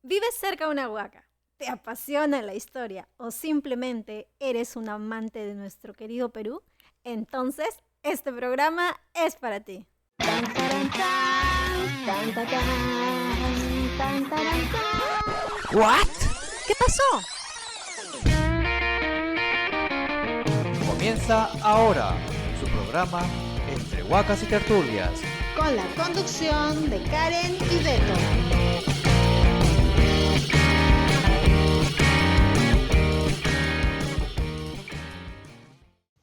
¿Vives cerca de una huaca? ¿Te apasiona la historia? ¿O simplemente eres un amante de nuestro querido Perú? Entonces, este programa es para ti. Tan, taran, tan, tan, tan, tan, tan, taran, tan. ¿What? ¿Qué pasó? Comienza ahora su programa Entre Huacas y Tertulias. Con la conducción de Karen y Beto.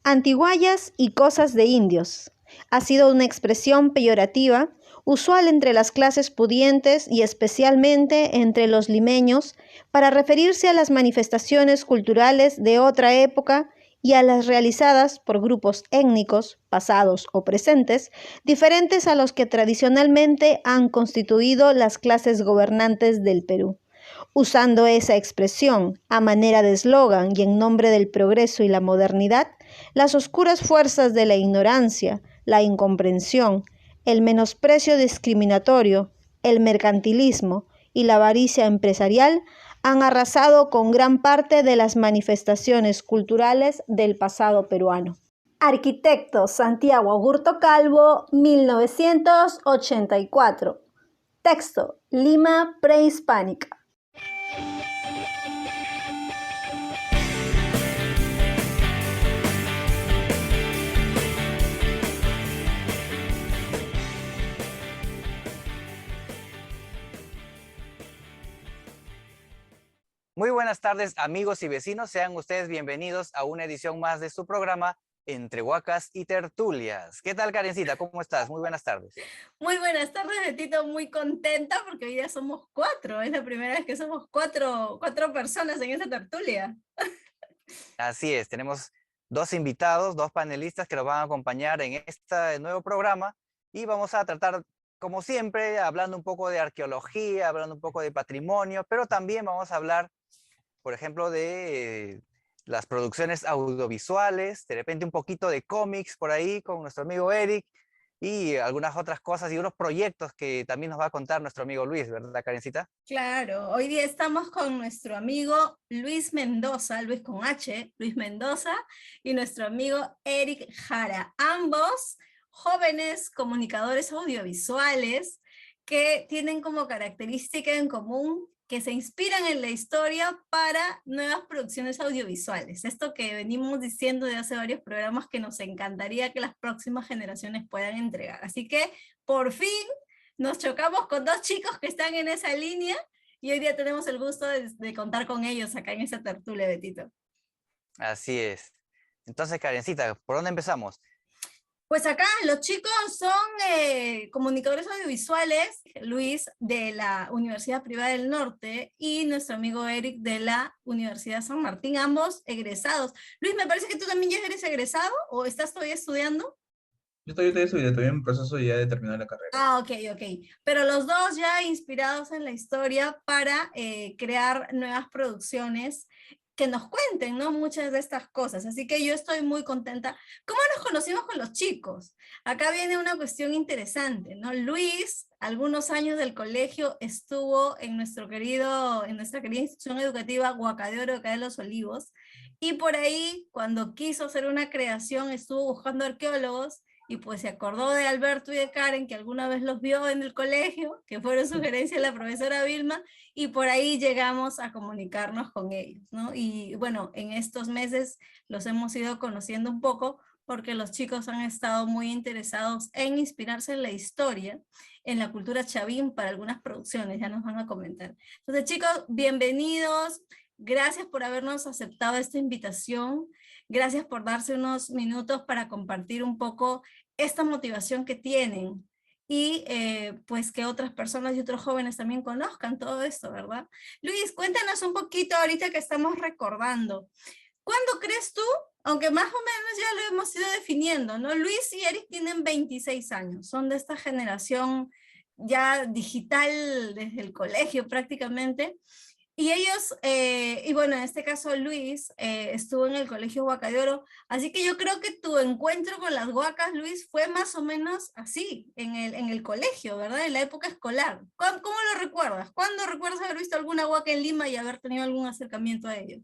Antiguayas y cosas de indios. Ha sido una expresión peyorativa, usual entre las clases pudientes y especialmente entre los limeños, para referirse a las manifestaciones culturales de otra época y a las realizadas por grupos étnicos, pasados o presentes, diferentes a los que tradicionalmente han constituido las clases gobernantes del Perú. Usando esa expresión a manera de eslogan y en nombre del progreso y la modernidad, las oscuras fuerzas de la ignorancia, la incomprensión, el menosprecio discriminatorio, el mercantilismo y la avaricia empresarial han arrasado con gran parte de las manifestaciones culturales del pasado peruano. Arquitecto Santiago Agurto Calvo, 1984. Texto: Lima prehispánica. Muy buenas tardes, amigos y vecinos. Sean ustedes bienvenidos a una edición más de su programa Entre Huacas y Tertulias. ¿Qué tal, Karencita? ¿Cómo estás? Muy buenas tardes. Muy buenas tardes, Betito. Muy contenta porque hoy ya somos cuatro. Es la primera vez que somos cuatro personas en esta tertulia. Así es, tenemos dos invitados, dos panelistas que nos van a acompañar en este nuevo programa y vamos a tratar, como siempre, hablando un poco de arqueología, hablando un poco de patrimonio, pero también vamos a hablar, por ejemplo, de las producciones audiovisuales, de repente un poquito de cómics por ahí con nuestro amigo Eric y algunas otras cosas y unos proyectos que también nos va a contar nuestro amigo Luis, ¿verdad, Karencita? Claro, hoy día estamos con nuestro amigo Luis Mendoza, Luis con H, Luis Mendoza, y nuestro amigo Eric Jara, ambos jóvenes comunicadores audiovisuales que tienen como característica en común que se inspiran en la historia para nuevas producciones audiovisuales. Esto que venimos diciendo de hace varios programas que nos encantaría que las próximas generaciones puedan entregar. Así que, por fin, nos chocamos con dos chicos que están en esa línea y hoy día tenemos el gusto de contar con ellos acá en esa tertulia, Betito. Así es. Entonces, Karencita, ¿por dónde empezamos? Pues acá los chicos son comunicadores audiovisuales, Luis de la Universidad Privada del Norte y nuestro amigo Eric de la Universidad San Martín, ambos egresados. Luis, me parece que tú también ya eres egresado o estás todavía estudiando. Estoy en proceso ya de terminar la carrera. Ah, ok. Pero los dos ya inspirados en la historia para crear nuevas producciones que nos cuenten, ¿no? Muchas de estas cosas. Así que yo estoy muy contenta. ¿Cómo nos conocimos con los chicos? Acá viene una cuestión interesante, ¿no? Luis, algunos años del colegio, estuvo en nuestra querida institución educativa Huaca de Oro, acá de los Olivos, y por ahí, cuando quiso hacer una creación, estuvo buscando arqueólogos y pues se acordó de Alberto y de Karen, que alguna vez los vio en el colegio, que fueron sugerencias de la profesora Vilma, y por ahí llegamos a comunicarnos con ellos, ¿no? Y bueno, en estos meses los hemos ido conociendo un poco, porque los chicos han estado muy interesados en inspirarse en la historia, en la cultura chavín para algunas producciones, ya nos van a comentar. Entonces, chicos, bienvenidos, gracias por habernos aceptado esta invitación, gracias por darse unos minutos para compartir un poco esta motivación que tienen y pues que otras personas y otros jóvenes también conozcan todo esto, ¿verdad? Luis, cuéntanos un poquito ahorita que estamos recordando. ¿Cuándo crees tú? Aunque más o menos ya lo hemos ido definiendo, ¿no? Luis y Eric tienen 26 años, son de esta generación ya digital desde el colegio prácticamente. Y ellos, y bueno, en este caso Luis, estuvo en el Colegio Huaca de Oro, así que yo creo que tu encuentro con las huacas, Luis, fue más o menos así, en el colegio, ¿verdad? En la época escolar. ¿Cómo lo recuerdas? ¿Cuándo recuerdas haber visto alguna huaca en Lima y haber tenido algún acercamiento a ello?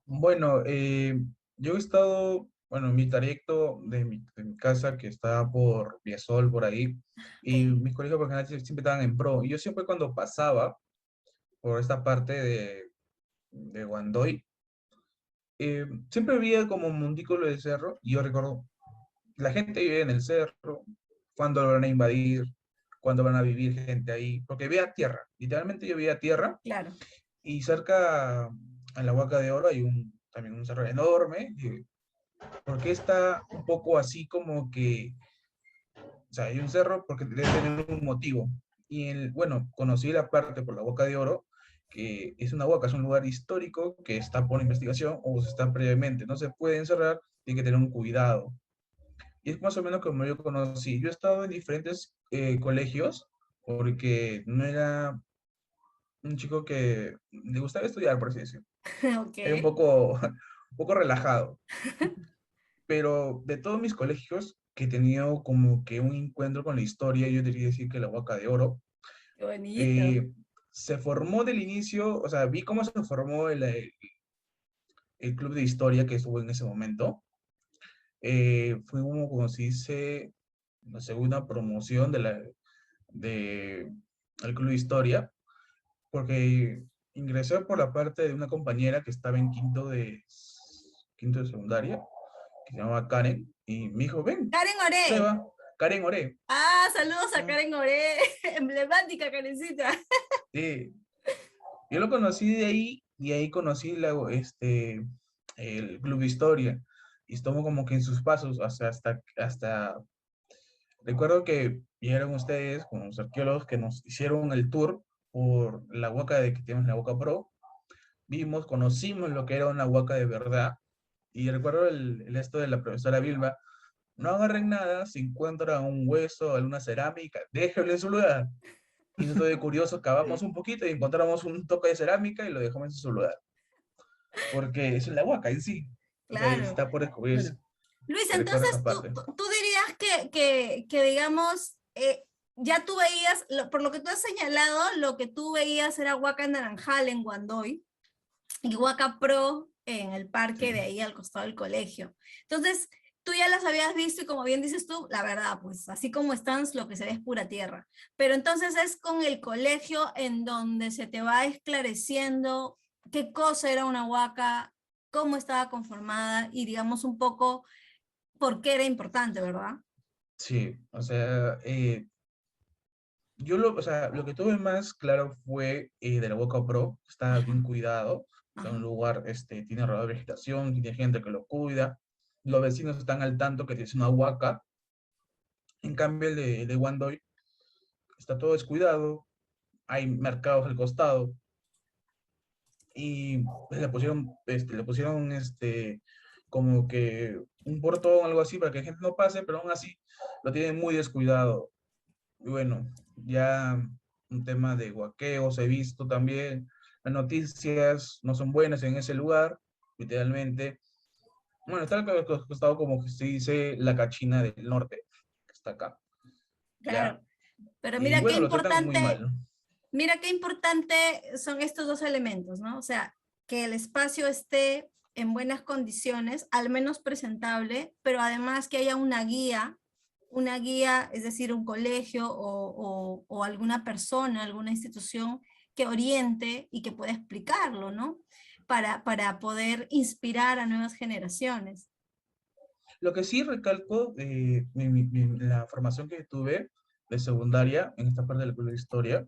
Bueno, yo he estado, bueno, en mi trayecto de mi casa, que está por Viesol, por ahí, y Ok. mis colegios por general siempre estaban en pro, y yo siempre cuando pasaba por esta parte de Guandoy, siempre veía como un montículo de cerro, y yo recuerdo, la gente vive en el cerro, cuándo lo van a invadir, cuándo van a vivir gente ahí, porque veía tierra, literalmente yo veía tierra, Claro. y cerca a la Huaca de Oro hay también un cerro enorme, porque está un poco así como que, o sea, hay un cerro porque debe tener un motivo. Y bueno, conocí la parte por la Huaca de Oro, que es una huaca, es un lugar histórico que está por investigación o se está previamente, no se puede encerrar, tiene que tener un cuidado. Y es más o menos como yo conocí. Yo he estado en diferentes colegios porque no era un chico que le gustaba estudiar, por así decirlo. Ok. Era un poco, un poco relajado. Pero de todos mis colegios que he tenido como que un encuentro con la historia, yo diría decir que la Huaca de Oro, Qué bonito. eh, se formó del inicio, o sea, vi cómo se formó el club de historia que estuvo en ese momento. Fue como se dice, la segunda promoción de, al club de historia, porque ingresé por la parte de una compañera que estaba en quinto de secundaria, que se llamaba Karen, y me dijo, ven, Karen Oré. Seba, Karen Oré. Ah, saludos a Ah, Karen Oré, emblemática Karencita. sí. Yo lo conocí de ahí, y ahí conocí el Club de Historia, y estuvo como que en sus pasos, recuerdo que vinieron ustedes con los arqueólogos que nos hicieron el tour por la huaca que tenemos la Huaca Pro, vimos, conocimos lo que era una huaca de verdad, y recuerdo el esto de la profesora Vilma, no agarren nada, si encuentran un hueso, alguna cerámica, déjenlo en su lugar. Y nosotros de curioso cavamos un poquito y encontramos un toque de cerámica y lo dejamos en su lugar. Porque es la huaca en sí. O sea, Claro. está por descubrirse. Luis, Recuerdo entonces esa parte. tú dirías que digamos, ya tú veías, por lo que tú has señalado, lo que tú veías era Huaca Naranjal en Guandoy y Huaca Pro en el parque de Sí. ahí al costado del colegio. Entonces, tú ya las habías visto y como bien dices tú, la verdad, pues así como están, lo que se ve es pura tierra. Pero entonces es con el colegio en donde se te va esclareciendo qué cosa era una huaca, cómo estaba conformada y digamos un poco por qué era importante, ¿verdad? Sí, o sea, o sea, lo que tuve más claro fue de la Huaca Pro, está bien Ajá, cuidado, está en un ajá. lugar, tiene rodeado de vegetación, tiene gente que lo cuida, los vecinos están al tanto que es una huaca. En cambio, el de Wandoy está todo descuidado, hay mercados al costado, y pues, le pusieron como que un portón, algo así, para que la gente no pase, pero aún así lo tienen muy descuidado. Y bueno, ya un tema de guaqueos he visto también, las noticias no son buenas en ese lugar, literalmente. Bueno, está al costado como que se dice la Cachina del Norte, que está acá, ¿ya? Claro, pero Y bueno, lo tratan muy mal. mira qué importante son estos dos elementos, ¿no? O sea, que el espacio esté en buenas condiciones, al menos presentable, pero además que haya una guía, es decir, un colegio o alguna persona, alguna institución que oriente y que pueda explicarlo, ¿no? Para poder inspirar a nuevas generaciones. Lo que sí recalco de la formación que tuve de secundaria en esta parte de la historia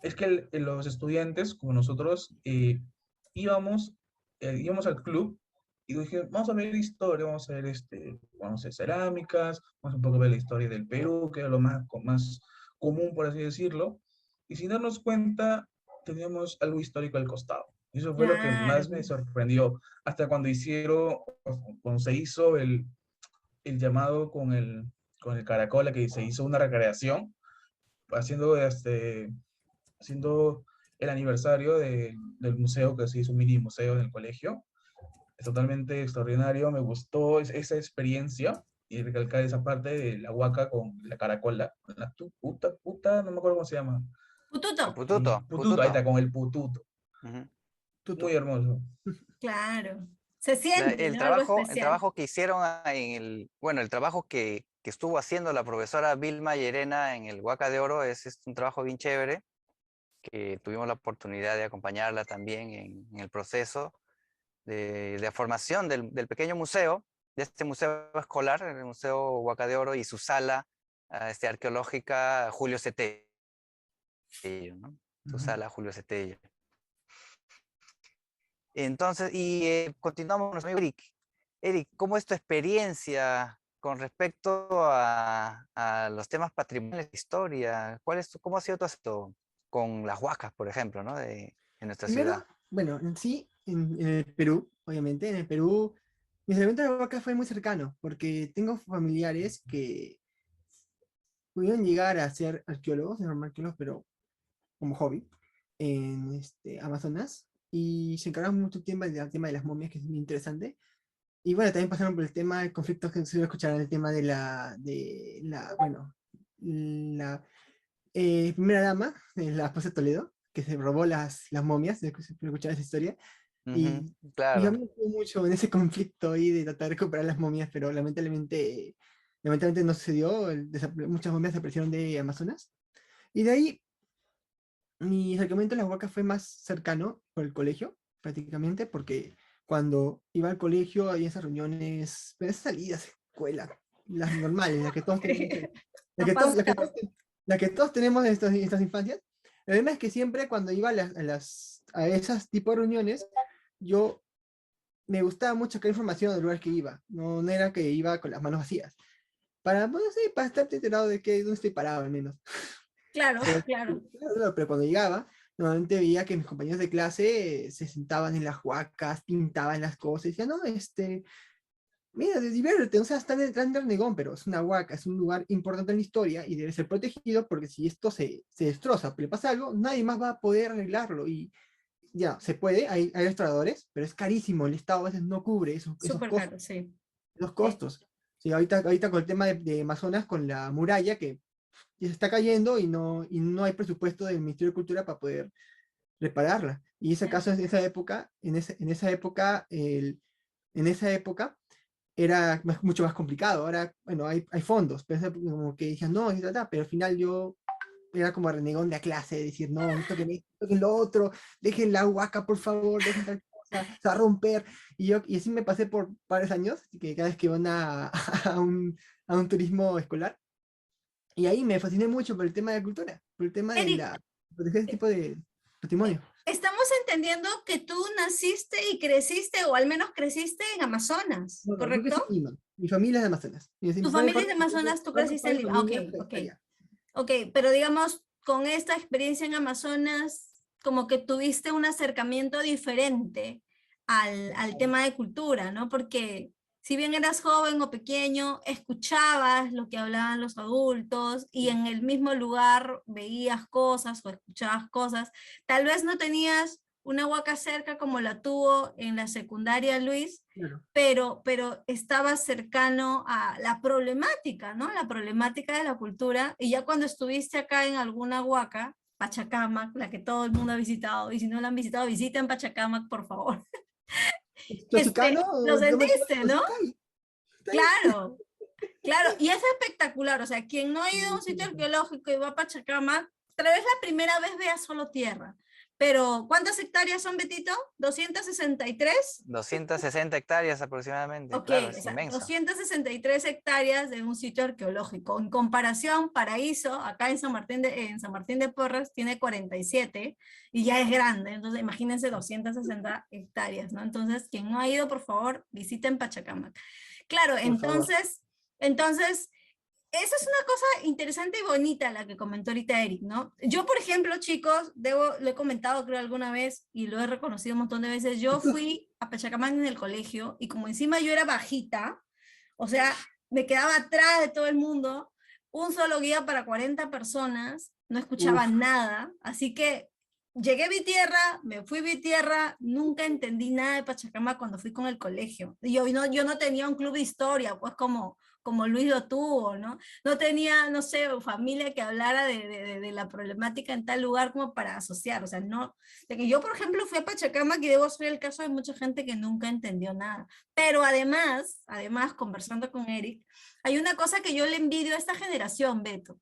es que los estudiantes, como nosotros, íbamos al club y dije, vamos a ver historia, vamos a ver cerámicas, vamos un poco a ver la historia del Perú, que era lo más común, por así decirlo, y sin darnos cuenta, teníamos algo histórico al costado. Y eso fue lo que Claro. más me sorprendió, hasta cuando se hizo el llamado con el Caracola, que se hizo una recreación, haciendo, haciendo el aniversario del museo, que se hizo un mini museo en el colegio. Es totalmente extraordinario, me gustó esa experiencia y recalcar esa parte de la huaca con la caracola, con la puta, no me acuerdo cómo se llama. Pututo, El pututo, Pututo, ahí pututo. está, con el pututo. Ujú. Muy hermoso. claro. Se siente, ¿no? Algo El especial. trabajo que hicieron bueno, el trabajo que estuvo haciendo la profesora Vilma Llerena en el Huaca de Oro es un trabajo bien chévere, que tuvimos la oportunidad de acompañarla también en el proceso de formación del pequeño museo, de este museo escolar, el Museo Huaca de Oro y su sala arqueológica Julio Cetello, ¿no? Su Ujú. sala Julio Cetello. Entonces, continuamos con nuestro amigo Eric. Eric, ¿cómo es tu experiencia con respecto a los temas patrimoniales de historia? ¿Cómo ha sido todo esto con las huacas, por ejemplo, ¿no? de nuestra Primero, ciudad? bueno, en sí, en el Perú, obviamente, en el Perú, mi acercamiento a la vaca fue muy cercano, porque tengo familiares que pudieron llegar a ser arqueólogos, se llaman arqueólogos, pero como hobby, en Amazonas, y se encargaron mucho tiempo del tema de las momias, que es muy interesante. Y bueno, también pasaron por el tema de conflictos que se escucharán, el tema bueno, la primera dama, la esposa de Toledo, que se robó las momias, se escuchar esa historia. Ujú, Y mi claro. familia estuvo mucho en ese conflicto ahí de tratar de recuperar las momias, pero lamentablemente no sucedió. Muchas momias desaparecieron de Amazonas. Y de ahí, mi acercamiento a las huacas fue más cercano por el colegio, prácticamente, porque cuando iba al colegio había esas reuniones, esas salidas, escuela, las normales, las que todos tenemos, las Ha que todos, pasado. las que todos tenemos en estas infancias. El problema es que siempre cuando iba a esas tipo de reuniones, yo me gustaba mucho sacar información del lugar que iba. No era que iba con las manos vacías. Para, pues, sí, para estar enterado de dónde estoy parado, al menos. Claro, Pero, claro. pero cuando llegaba, normalmente veía que mis compañeros de clase se sentaban en las huacas, pintaban las cosas, y decían, no, mira, diviértete, o sea, está detrás del Negón, pero es una huaca, es un lugar importante en la historia y debe ser protegido porque si esto se destroza, le pasa algo, nadie más va a poder arreglarlo. Y ya, se puede, hay restauradores, pero es carísimo, el Estado a veces no cubre Súper caro, sí. esos Sí. costos. Sí, ahorita con el tema de Amazonas, con la muralla que ya se está cayendo y no hay presupuesto del Ministerio de Cultura para poder repararla. Y ese caso, en esa época era mucho más complicado. Ahora, bueno, hay fondos, pero como que decían, no, pero al final yo era como renegón de la clase, decir, no, toquen esto, toquen lo otro, dejen la huaca, por favor, dejen tal cosa, se va a romper. Y así me pasé por varios años, que cada vez que van a un turismo escolar, y ahí me fasciné mucho por el tema de la cultura, por el tema de Eric, proteger ese tipo de patrimonio. estamos entendiendo que tú naciste y creciste, o al menos creciste en Amazonas, Bueno, yo crecí ¿correcto? en Lima, mi familia es de Amazonas. Tu familia es de Amazonas, tú creciste en Parte de Lima. Ok, familia está ok. allá. Ok, pero digamos, con esta experiencia en Amazonas, como que tuviste un acercamiento diferente al tema de cultura, ¿no? Porque si bien eras joven o pequeño, escuchabas lo que hablaban los adultos y en el mismo lugar veías cosas o escuchabas cosas. Tal vez no tenías una huaca cerca como la tuvo en la secundaria Luis, Claro. pero estaba cercano a la problemática, ¿no? La problemática de la cultura. Y ya cuando estuviste acá en alguna huaca, Pachacamac, la que todo el mundo ha visitado, y si no la han visitado, visiten Pachacamac, por favor. Toxicano, Lo yo me quedo sentiste, en ¿no? Toxicay. Está ahí. Claro, claro, y es espectacular, o sea, quien no ha ido a un sitio arqueológico y va a Pachacamac, tal vez la primera vez vea solo tierra, pero ¿cuántas hectáreas son, Betito? ¿263? 260 hectáreas aproximadamente, Ok, claro, o es sea, inmensa. 263 hectáreas de un sitio arqueológico. En comparación, Paraíso, acá en San Martín de Porres, tiene 47 y ya es grande. Entonces, imagínense 260 hectáreas, ¿no? Entonces, quien no ha ido, por favor, visiten Pachacamac. Claro, Por favor. entonces, esa es una cosa interesante y bonita la que comentó ahorita Eric, ¿no? Yo, por ejemplo, chicos, lo he comentado creo alguna vez y lo he reconocido un montón de veces, yo fui a Pachacamac en el colegio y como encima yo era bajita, o sea, me quedaba atrás de todo el mundo, un solo guía para 40 personas, no escuchaba Uf, nada, así que llegué a mi tierra, me fui a mi tierra, nunca entendí nada de Pachacama cuando fui con el colegio. Yo no tenía un club de historia, pues como Luis lo tuvo, ¿no? No tenía, no sé, familia que hablara de la problemática en tal lugar como para asociar, o sea, no, de que yo, por ejemplo, fui a Pachacama, que debo ser el caso de mucha gente que nunca entendió nada. Pero además, conversando con Eric, hay una cosa que yo le envidio a esta generación, Beto.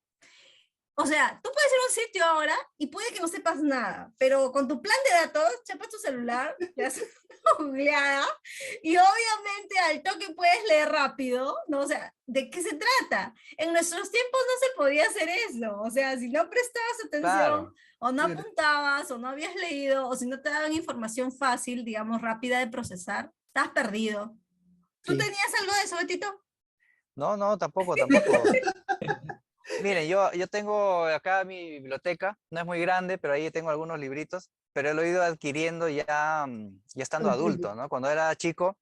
O sea, tú puedes ir a un sitio ahora y puede que no sepas nada, pero con tu plan de datos, chapas tu celular, le haces una googleada y obviamente al toque puedes leer rápido, ¿no? O sea, ¿de qué se trata? En nuestros tiempos no se podía hacer eso, o sea, si no prestabas atención Claro. o no Claro. apuntabas o no habías leído o si no te daban información fácil, digamos, rápida de procesar, estás perdido. ¿Tú Sí. tenías algo de eso, Betito? No, no, tampoco, tampoco. Miren, yo tengo acá mi biblioteca, no es muy grande, pero ahí tengo algunos libritos, pero lo he ido adquiriendo ya, ya estando Con el tiempo. adulto, ¿no? Cuando era chico,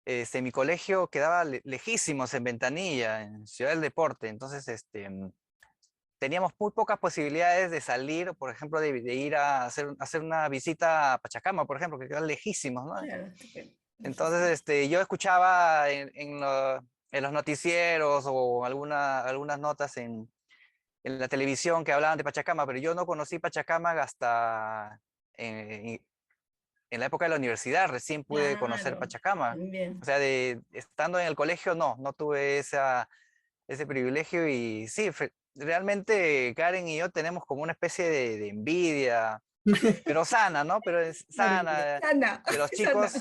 mi colegio quedaba lejísimos en Ventanilla, en Ciudad del Deporte, entonces teníamos muy pocas posibilidades de salir, por ejemplo, de ir a hacer una visita a Pachacama, por ejemplo, que quedan lejísimos, ¿no? Claro, Entonces, yo escuchaba en los noticieros o algunas notas en la televisión que hablaban de Pachacama, pero yo no conocí Pachacama hasta en, en la época de la universidad, recién pude conocer claro, Pachacama. también. O sea, estando en el colegio, no tuve ese privilegio y sí, realmente Karen y yo tenemos como una especie de envidia, pero sana, ¿no? Pero es Claro, sana Sana, sana. de los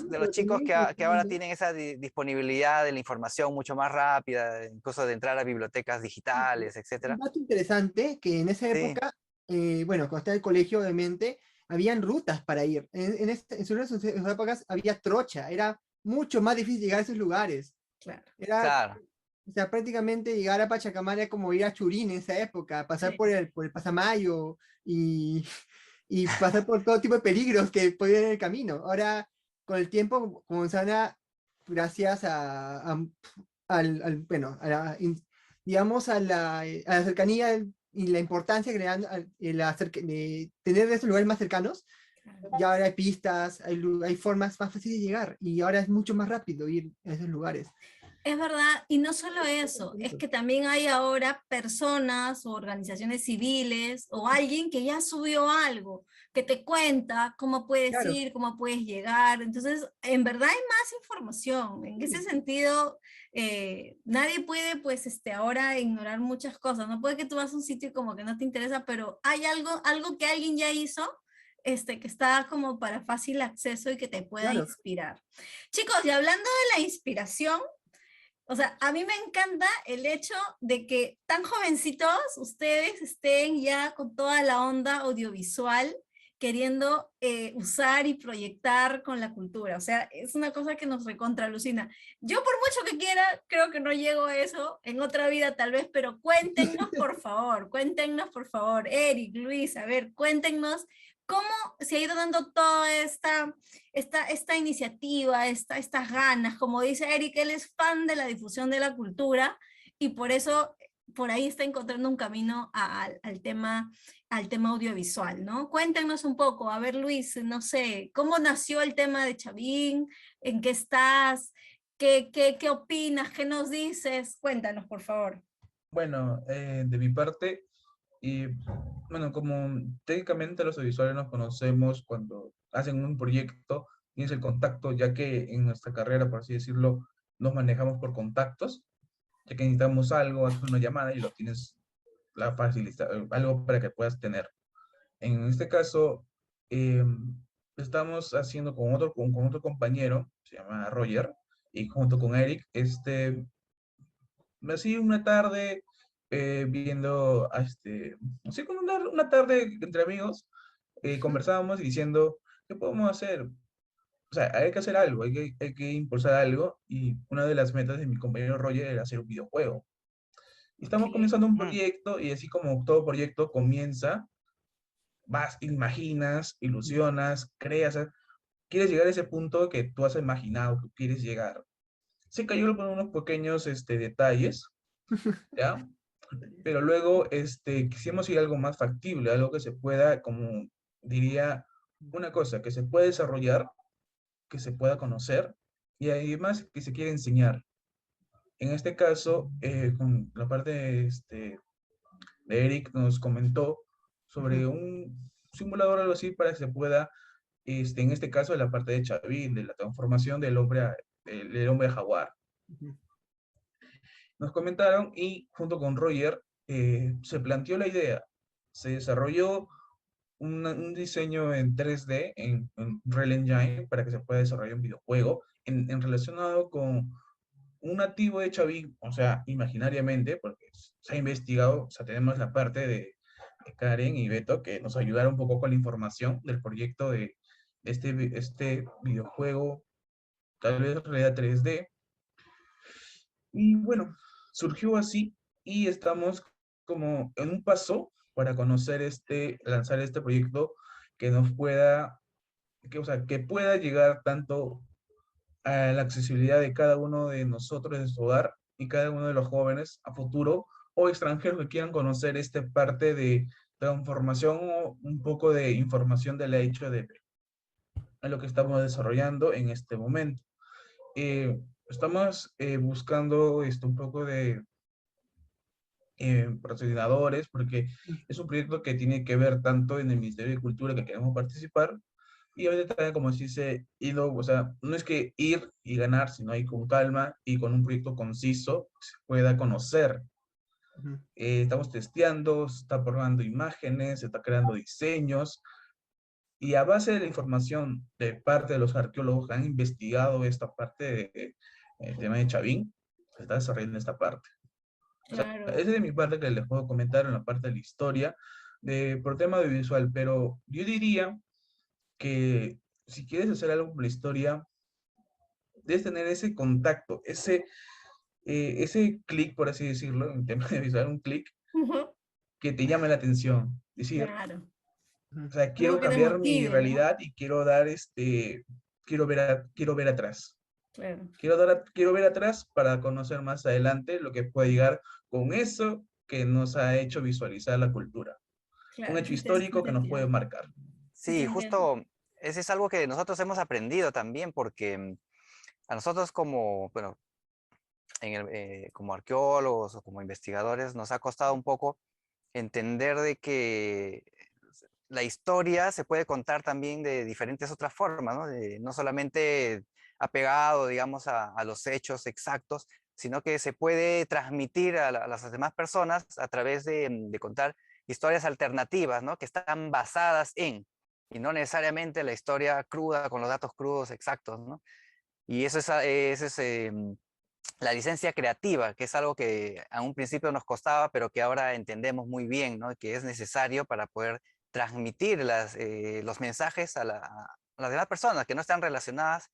pero chicos también que ahora importante, tienen esa disponibilidad de la información mucho más rápida, incluso de entrar a bibliotecas digitales, un etcétera. dato interesante que en esa Sí, época, bueno, cuando estaba en el colegio, obviamente, habían rutas para ir. En sus épocas había trocha, era mucho más difícil llegar a esos lugares. Claro, Era, claro. o sea, prácticamente llegar a Pachacamac era como ir a Churín en esa época, pasar sí. por el Pasamayo y, y pasar por todo tipo de peligros que podían ir en el camino. Ahora, con el tiempo, como sana, gracias bueno, digamos, a la cercanía y la importancia que le dan de tener esos lugares más cercanos, ya ahora hay pistas, hay formas más fáciles de llegar y ahora es mucho más rápido ir a esos lugares. Es verdad, y no solo eso, es que también hay ahora personas o organizaciones civiles o alguien que ya subió algo, que te cuenta cómo puedes Claro, ir, cómo puedes llegar. Entonces, en verdad hay más información. En ese sentido, nadie puede, pues, ahora ignorar muchas cosas. No puede que tú vas a un sitio y como que no te interesa, pero hay algo que alguien ya hizo, que está como para fácil acceso y que te pueda claro. inspirar. Chicos, y hablando de la inspiración, o sea, a mí me encanta el hecho de que tan jovencitos ustedes estén ya con toda la onda audiovisual queriendo usar y proyectar con la cultura. O sea, es una cosa que nos recontralucina. Yo por mucho que quiera, creo que no llego a eso en otra vida tal vez, pero cuéntenos por favor, Eric, Luis, a ver, cuéntenos cómo se ha ido dando toda esta iniciativa, estas ganas. Como dice Eric, él es fan de la difusión de la cultura y por eso por ahí está encontrando un camino al tema audiovisual, ¿no? Cuéntenos un poco, a ver Luis, no sé, ¿cómo nació el tema de Chavín? ¿En qué estás? ¿Qué opinas? ¿Qué nos dices? Cuéntanos, por favor. Bueno, de mi parte, y bueno, como técnicamente los audiovisuales nos conocemos cuando hacen un proyecto, tienes el contacto, ya que en nuestra carrera, por así decirlo, nos manejamos por contactos, ya que necesitamos algo, haces una llamada y lo tienes la facilidad, algo para que puedas tener. En este caso, eh, estamos haciendo con otro compañero, se llama Roger, y junto con Eric, así una tarde viendo, así como una tarde entre amigos, conversábamos y diciendo, ¿qué podemos hacer? O sea, hay que hacer algo, hay que impulsar algo, y una de las metas de mi compañero Roger era hacer un videojuego. Y Ok, estamos comenzando un Mm, proyecto, y así como todo proyecto comienza, vas, imaginas, ilusionas, creas, quieres llegar a ese punto que tú has imaginado, que quieres llegar. Se cayó por unos pequeños detalles, ¿ya? Pero luego quisimos ir a algo más factible, algo que se pueda como diría una cosa, que se puede desarrollar, que se pueda conocer y además que se quiere enseñar. En este caso, con la parte de Eric nos comentó sobre un simulador o algo así para que se pueda, en este caso, la parte de Chavín, de la transformación del hombre jaguar. Ujú. Nos comentaron y junto con Roger se planteó la idea, se desarrolló un diseño en 3D, en Real Engine, para que se pueda desarrollar un videojuego en relacionado con un nativo de Chavín, o sea, imaginariamente, porque se ha investigado, o sea, tenemos la parte de Karen y Beto que nos ayudaron un poco con la información del proyecto de este videojuego, tal vez realidad 3D. Y bueno, surgió así y estamos como en un paso para conocer lanzar este proyecto que nos pueda, o sea, que pueda llegar tanto a la accesibilidad de cada uno de nosotros en su hogar y cada uno de los jóvenes a futuro o extranjeros que quieran conocer esta parte de transformación o un poco de información del hecho de en lo que estamos desarrollando en este momento. Estamos buscando un poco de patrocinadores porque es un proyecto que tiene que ver tanto en el Ministerio de Cultura que queremos participar y ahorita también, como se dice, o sea, no es que ir y ganar, sino ir con calma y con un proyecto conciso que se pueda conocer. Ujú. Estamos testeando, se está probando imágenes, se está creando diseños y a base de la información de parte de los arqueólogos que han investigado esta parte del tema de Chavín, se está desarrollando esta parte. O sea, Claro. es de mi parte que les puedo comentar en la parte de la historia, por tema audiovisual, pero yo diría que si quieres hacer algo con la historia, debes tener ese contacto, ese clic, por así decirlo, en tema de visual, un clic Ujú. que te llame la atención. Decir, Claro. Ujú. o sea, Algo quiero que te cambiar mi motive, ¿no? realidad y quiero dar quiero ver atrás. Claro. Quiero ver atrás para conocer más adelante lo que puede llegar con eso que nos ha hecho visualizar la cultura. Un Claro, hecho sí histórico te que nos puede entiendo. marcar. Sí te Sí, entiendo. justo ese es algo que nosotros hemos aprendido también porque a nosotros como, bueno, como arqueólogos o como investigadores nos ha costado un poco entender de que la historia se puede contar también de diferentes otras formas, ¿no? No solamente apegado, digamos, a los hechos exactos, sino que se puede transmitir a las demás personas a través de contar historias alternativas, ¿no? Que están basadas y no necesariamente la historia cruda con los datos crudos exactos, ¿no? Y eso es la licencia creativa, que es algo que a un principio nos costaba, pero que ahora entendemos muy bien, ¿no? Que es necesario para poder transmitir los mensajes a las demás personas que no están relacionadas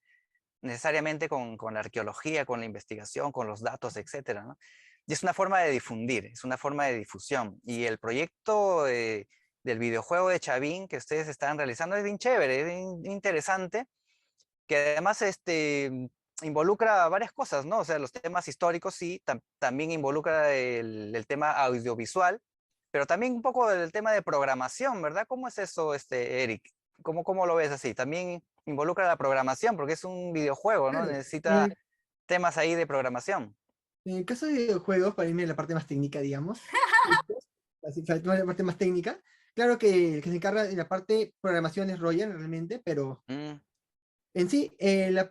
necesariamente con la arqueología, con la investigación, con los datos, etcétera, ¿no? Y es una forma de difundir, es una forma de difusión. Y el proyecto del videojuego de Chavín que ustedes están realizando es bien chévere, es bien interesante, que además involucra varias cosas, ¿no? O sea, los temas históricos sí, también involucra el tema audiovisual, pero también un poco del tema de programación, ¿verdad? ¿Cómo es eso, Eric? ¿Cómo lo ves así? También involucra la programación, porque es un videojuego, ¿no? Claro. Necesita temas ahí de programación. En el caso de videojuegos, para irme a la parte más técnica, digamos, así, la parte más técnica, claro que el que se encarga de la parte programación es Roger realmente, pero Mm, en sí,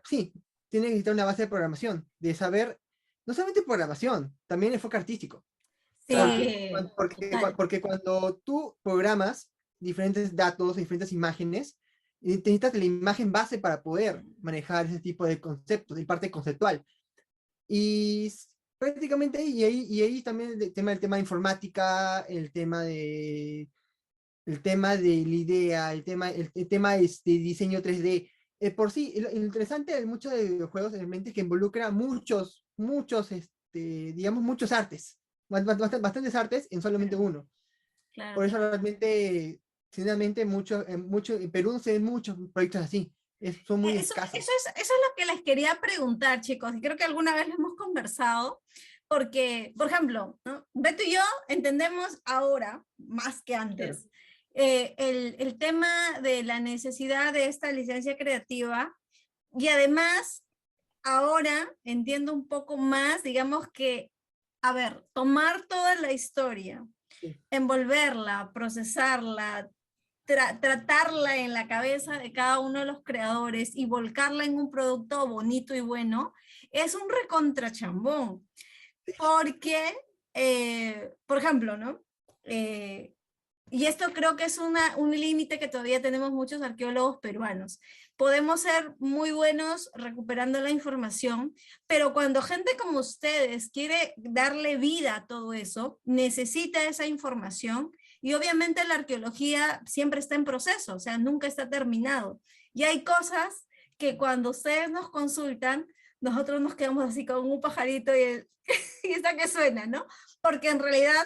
sí, tiene que existir una base de programación, de saber, no solamente programación, también enfoque artístico. claro. Porque, Sí, total. porque cuando tú programas diferentes datos, diferentes imágenes, necesitas la imagen base para poder manejar ese tipo de conceptos, de parte conceptual. Y prácticamente, y ahí también el tema de informática, el tema de la idea, el tema de diseño 3D. Por sí, lo interesante de muchos de los juegos realmente es que involucra digamos, muchos artes, bastantes artes en solamente Claro, uno. claro, Por eso claro. realmente, sinceramente, en Perú se ven muchos proyectos así. Son muy escasos. Eso es lo que les quería preguntar, chicos, y creo que alguna vez lo hemos conversado, porque, por ejemplo, ¿no? Beto y yo entendemos ahora, más que Claro. antes, el tema de la necesidad de esta licencia creativa y además ahora entiendo un poco más, digamos que, a ver, tomar toda la historia, Sí. envolverla, procesarla, tratarla en la cabeza de cada uno de los creadores y volcarla en un producto bonito y bueno, es un recontrachambón. Porque, por ejemplo, ¿no? Y esto creo que es un límite que todavía tenemos muchos arqueólogos peruanos. Podemos ser muy buenos recuperando la información, pero cuando gente como ustedes quiere darle vida a todo eso, necesita esa información y obviamente la arqueología siempre está en proceso, o sea, nunca está terminado. Y hay cosas que cuando ustedes nos consultan, nosotros nos quedamos así con un pajarito y esa que suena, ¿no? Porque en realidad,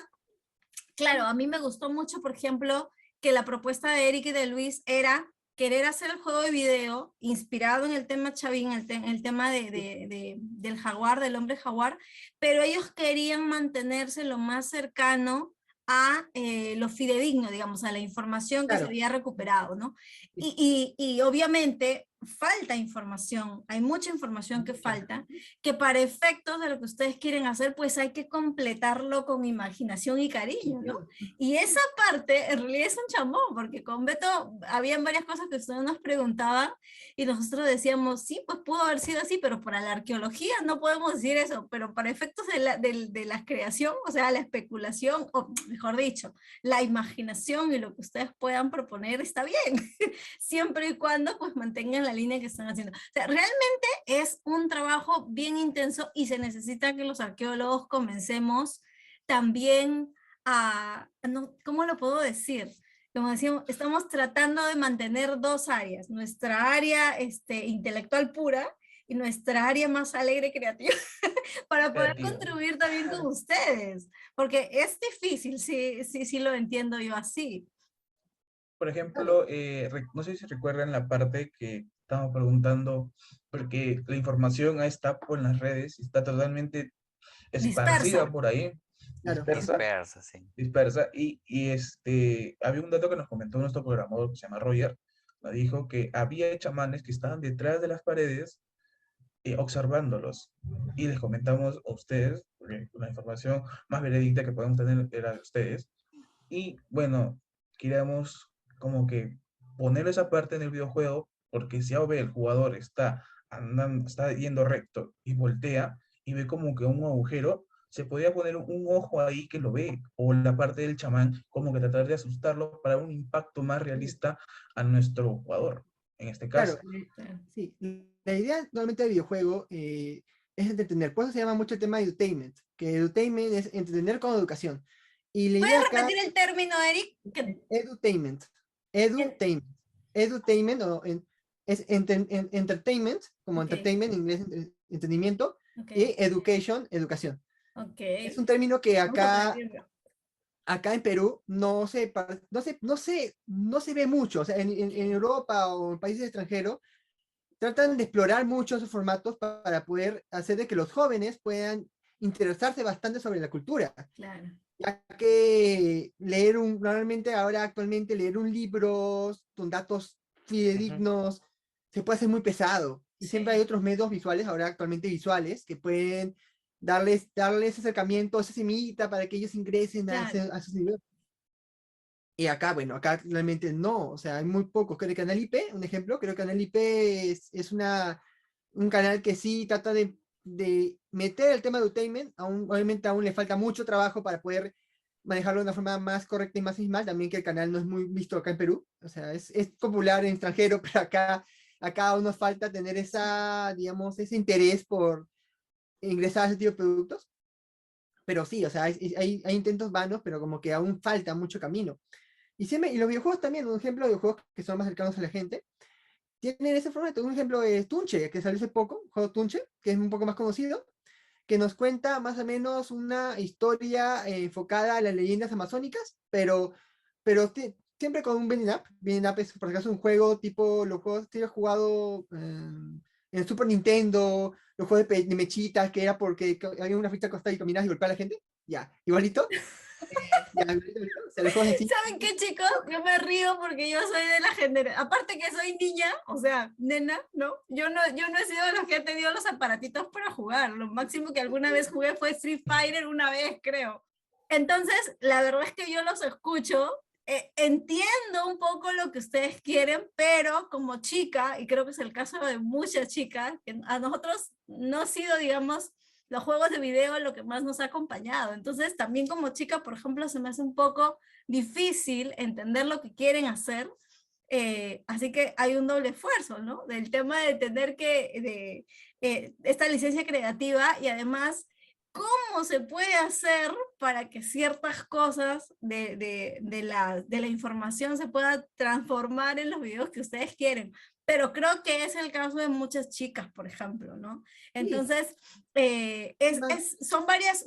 claro, a mí me gustó mucho, por ejemplo, que la propuesta de Eric y de Luis era querer hacer el juego de video inspirado en el tema Chavín, el tema del jaguar, del hombre jaguar, pero ellos querían mantenerse lo más cercano a lo fidedigno, digamos, a la información que se Claro. había recuperado, ¿no? Y obviamente falta información, hay mucha información que falta, que para efectos de lo que ustedes quieren hacer, pues hay que completarlo con imaginación y cariño, ¿no? Y esa parte en realidad es un chambón, porque con Beto habían varias cosas que ustedes nos preguntaban y nosotros decíamos, sí, pues pudo haber sido así, pero para la arqueología no podemos decir eso, pero para efectos de la creación, o sea, la especulación, o mejor dicho, la imaginación y lo que ustedes puedan proponer está bien, siempre y cuando pues mantengan la línea que están haciendo. O sea, realmente es un trabajo bien intenso y se necesita que los arqueólogos comencemos también no, ¿cómo lo puedo decir? Como decíamos, estamos tratando de mantener dos áreas, nuestra área intelectual pura y nuestra área más alegre y creativa, para poder Creativa. contribuir también con ustedes, porque es difícil, sí lo entiendo yo así. Por ejemplo, no sé si recuerdan la parte que estamos preguntando, porque la información está por las redes y está totalmente esparcida Dispersa. por ahí, Claro. Dispersa, sí. dispersa, había un dato que nos comentó nuestro programador que se llama Roger, nos dijo que había chamanes que estaban detrás de las paredes observándolos, y les comentamos a ustedes, porque la información más veredicta que podemos tener era de ustedes, y bueno, queríamos como que poner esa parte en el videojuego, porque si ahora ve el jugador está andando, está yendo recto y voltea y ve como que un agujero, se podía poner un ojo ahí que lo ve, o la parte del chamán, como que tratar de asustarlo para un impacto más realista a nuestro jugador, en este Claro, caso. sí. La idea normalmente del videojuego es entretener. Por eso se llama mucho el tema de edutainment, que edutainment es entretener con educación. Y la idea ¿Puedes acá repetir el término, Eric? edutainment. Edutainment. Edutainment es entertainment, como Ok. entertainment en inglés, entretenimiento, Ok. y education, educación. Ok. Es un término que Vamos a acá aprenderlo. en Perú no se ve mucho. O sea, en Europa o en países extranjeros tratan de explorar mucho esos formatos para poder hacer de que los jóvenes puedan interesarse bastante sobre la cultura. Claro. Ya que normalmente ahora actualmente leer un libro con datos fidedignos se puede hacer muy pesado. Y siempre hay Sí. otros medios visuales, ahora actualmente visuales, que pueden darles ese acercamiento, esa semillita para que ellos ingresen Claro. a esos niveles. Y acá, bueno, acá realmente no, o sea, hay muy pocos. Creo que Canal IP, un ejemplo, creo que Canal IP es un canal que sí trata de meter el tema de entertainment, obviamente aún le falta mucho trabajo para poder manejarlo de una forma más correcta y más misma, también que el canal no es muy visto acá en Perú, o sea, es popular en extranjero, pero acá aún nos falta tener digamos, ese interés por ingresar a ese tipo de productos. Pero sí, o sea, hay intentos vanos, pero como que aún falta mucho camino. Y los videojuegos también, un ejemplo de videojuegos que son más cercanos a la gente, tienen ese formato. Un ejemplo es Tunche, que salió hace poco, un juego Tunche, que es un poco más conocido, que nos cuenta más o menos una historia enfocada a las leyendas amazónicas, pero siempre con un beat'em up. Beat'em up es, por acaso, un juego tipo los juegos que he jugado en el Super Nintendo, los juegos de mechitas, que era porque había una ficha acostada y caminabas y golpeabas a la gente. Ya, igualito. Ya, o sea, los juegos así. ¿Saben qué, chicos? Yo me río porque yo soy de la generación, aparte que soy niña, o sea, nena, ¿no? Yo no he sido de los que ha tenido los aparatitos para jugar. Lo máximo que alguna vez jugué fue Street Fighter una vez, creo. Entonces, la verdad es que yo los escucho, entiendo un poco lo que ustedes quieren, pero como chica, y creo que es el caso de muchas chicas, que a nosotros no ha sido, digamos, los juegos de video lo que más nos ha acompañado. Entonces, también como chica, por ejemplo, se me hace un poco difícil entender lo que quieren hacer. Así que hay un doble esfuerzo, ¿no? Del tema de tener esta licencia creativa y además, ¿cómo se puede hacer para que ciertas cosas de la información se pueda transformar en los videos que ustedes quieren? Pero creo que es el caso de muchas chicas, por ejemplo, ¿no? Sí, Entonces, son varias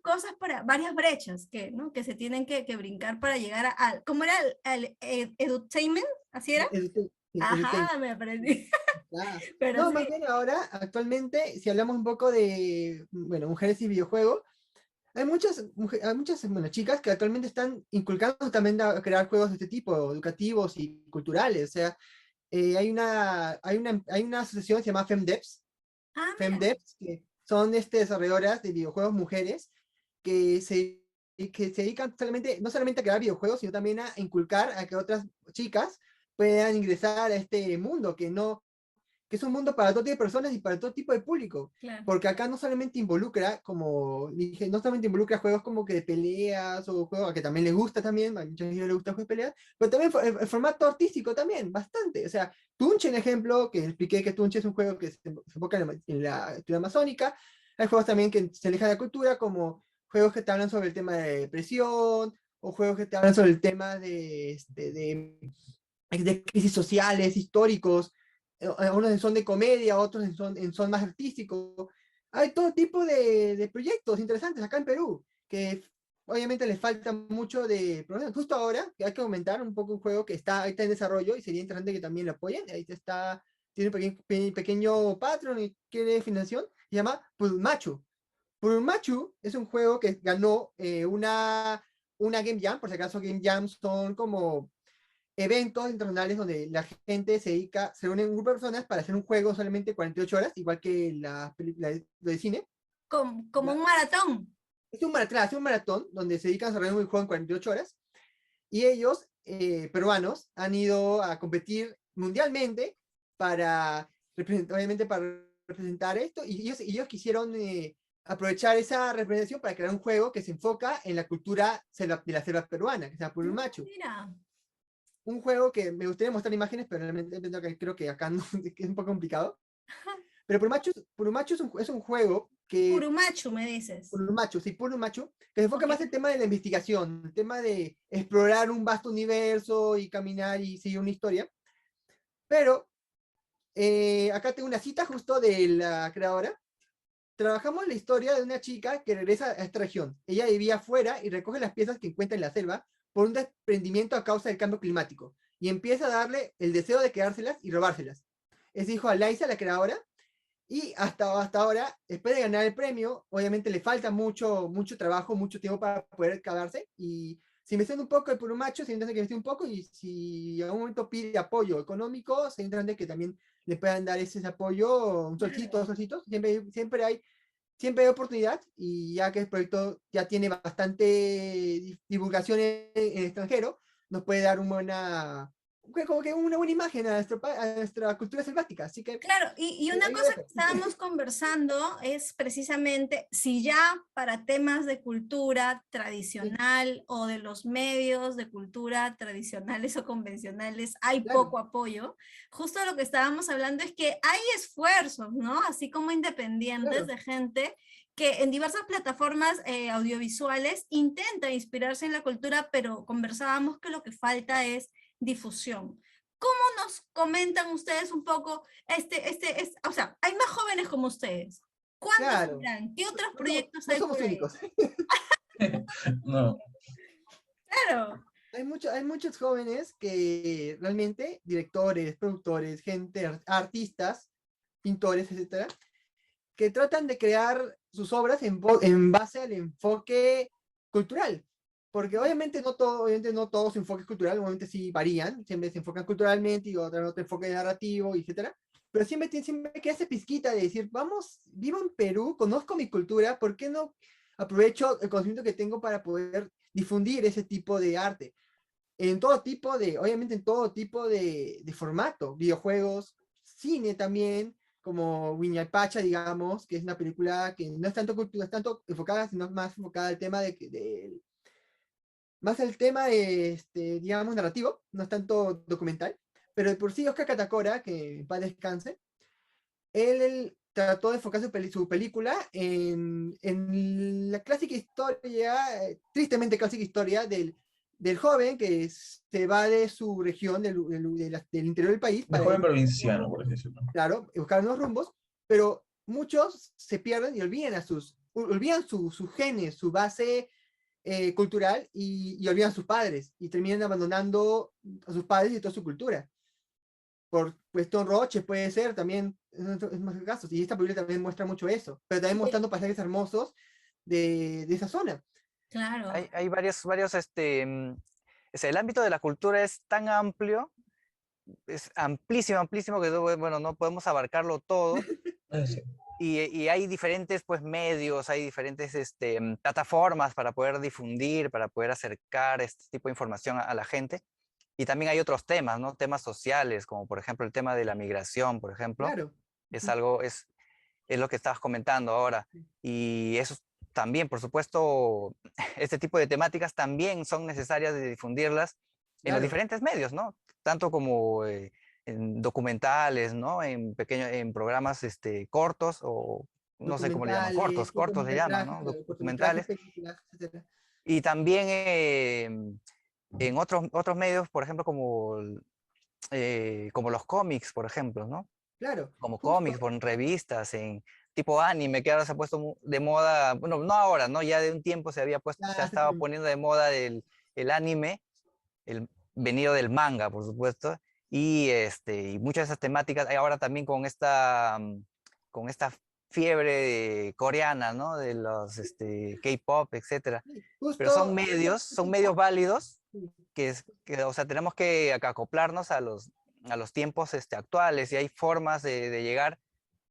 cosas, varias brechas ¿no? Que se tienen que brincar para llegar ¿cómo era? Edutainment, ¿así era? edutainment. Ajá, me aprendí. Ah, Pero no, sí, más bien ahora, actualmente, si hablamos un poco de, bueno, mujeres y videojuegos, hay muchas bueno, chicas que actualmente están inculcando también a crear juegos de este tipo, educativos y culturales. O sea, hay una asociación que se llama FemDevs, mira, que son desarrolladoras de videojuegos mujeres que se dedican solamente, no solamente a crear videojuegos, sino también a inculcar a que otras chicas puedan ingresar a este mundo, que es un mundo para todo tipo de personas y para todo tipo de público. claro. Porque acá no solamente involucra, como dije, no solamente involucra juegos como que de peleas o juegos que también les gusta también, a muchos les gusta juegos de peleas, pero también el formato artístico también, bastante. O sea, Tunche, en ejemplo, que expliqué que Tunche es un juego que se enfoca en la cultura amazónica. Hay juegos también que se alejan de la cultura, como juegos que te hablan sobre el tema de depresión, o juegos que te hablan sobre el tema de crisis sociales, históricos, unos son de comedia, otros son más artísticos. Hay todo tipo de proyectos interesantes acá en Perú, que obviamente les falta mucho de. Justo ahora, que hay que aumentar un poco un juego que está en desarrollo y sería interesante que también lo apoyen. Ahí tiene un pequeño Patreon y quiere financiación, se llama Pulmachu. Pulmachu es un juego que ganó una Game Jam, por si acaso Game Jam son como eventos internacionales donde la gente se une en un grupo de personas para hacer un juego solamente 48 horas, igual que la película de cine. Como un maratón. Es un maratón donde se dedican a desarrollar un juego en 48 horas y ellos, peruanos, han ido a competir mundialmente obviamente para representar esto y ellos quisieron aprovechar esa representación para crear un juego que se enfoca en la cultura de la selva peruana, que se llama Purumachu. Mira, Un juego que me gustaría mostrar imágenes, pero realmente creo que acá no, que es un poco complicado. Pero Purumachu es un juego que, Purumachu, me dices. Purumachu, que se enfoca Ok. más en el tema de la investigación, el tema de explorar un vasto universo y caminar y seguir una historia. Pero acá tengo una cita justo de la creadora. Trabajamos la historia de una chica que regresa a esta región. Ella vivía afuera y recoge las piezas que encuentra en la selva por un desprendimiento a causa del cambio climático y empieza a darle el deseo de quedárselas y robárselas. Es hijo a Laisa, la creadora, y hasta ahora, después de ganar el premio, obviamente le falta mucho, mucho trabajo, mucho tiempo para poder quedarse. Y si me siento un poco el puro macho, se entiende que me esté un poco, y si a un momento pide apoyo económico, se entiende que también le puedan dar ese apoyo, un solcito, dos solcitos, siempre hay oportunidad, y ya que el proyecto ya tiene bastante divulgación en el extranjero, nos puede dar como que una buena imagen a nuestra cultura selvática. Así que Claro, y una ahí lo cosa dejo. que estábamos conversando es precisamente si ya para temas de cultura Sí, tradicional o de los medios de cultura tradicionales o convencionales hay claro, poco apoyo, justo lo que estábamos hablando es que hay esfuerzos, ¿no? Así como independientes claro. de gente que en diversas plataformas audiovisuales intenta inspirarse en la cultura, pero conversábamos que lo que falta es difusión. ¿Cómo nos comentan ustedes un poco o sea, hay más jóvenes como ustedes? ¿Cuántos Claro. serán? ¿Qué otros No, proyectos no hay somos por ahí? únicos. No, Claro, Hay muchos jóvenes que realmente, directores, productores, artistas, pintores, etcétera, que tratan de crear sus obras en base al enfoque cultural. Porque obviamente no todo su enfoque es cultural, obviamente sí varían, siempre se enfocan culturalmente y otro enfoque narrativo, etc. Pero siempre queda esa pizquita de decir, vamos, vivo en Perú, conozco mi cultura, ¿por qué no aprovecho el conocimiento que tengo para poder difundir ese tipo de arte? Obviamente en todo tipo de formato, videojuegos, cine también, como Wiñapacha, digamos, que es una película que no es tanto cultura, es tanto enfocada, sino más enfocada al tema más el tema, digamos, narrativo, no es tanto documental, pero de por sí Oscar Catacora, que en paz descanse, él trató de enfocar su película en la clásica historia, tristemente clásica historia del joven que se va de su región, del interior del país, De para joven ir, provinciano, por así decirlo. claro, buscar nuevos rumbos, pero muchos se pierden y olvidan sus genes, su base cultural y olvidan a sus padres y terminan abandonando a sus padres y toda su cultura. Por cuestión Roche puede ser también, es más casos, y esta película también muestra mucho eso, pero también mostrando paisajes hermosos de esa zona. Claro. Hay o sea, el ámbito de la cultura es tan amplio, es amplísimo, amplísimo, que bueno, no podemos abarcarlo todo. Sí. Y hay diferentes pues, medios, hay diferentes plataformas para poder difundir, para poder acercar este tipo de información a la gente. Y también hay otros temas, ¿no? Temas sociales, como por ejemplo el tema de la migración, por ejemplo. Claro. Es algo, es lo que estabas comentando ahora. Y eso también, por supuesto, este tipo de temáticas también son necesarias de difundirlas en los Claro. diferentes medios, ¿no? Tanto como en documentales, ¿no? En programas cortos o no sé cómo le llaman, Documentales, cortos le llaman, cortometrajes, ¿no? claro, cortometrajes, Documentales. películas, etc. Y también en otros medios, por ejemplo, como los cómics, por ejemplo, ¿no? Claro, Como cómics, justo, por revistas, en tipo anime, que ahora se ha puesto de moda, bueno, no ahora, ¿no? Ya de un tiempo se había puesto, ya se ha hace estado tiempo. poniendo de moda el anime, el venido del manga, por supuesto, y muchas de esas temáticas, hay ahora también con esta fiebre coreana, ¿no? De los K-pop, etcétera. Sí, Pero justo, son medios válidos sí, o sea, tenemos que acoplarnos a los tiempos actuales y hay formas de llegar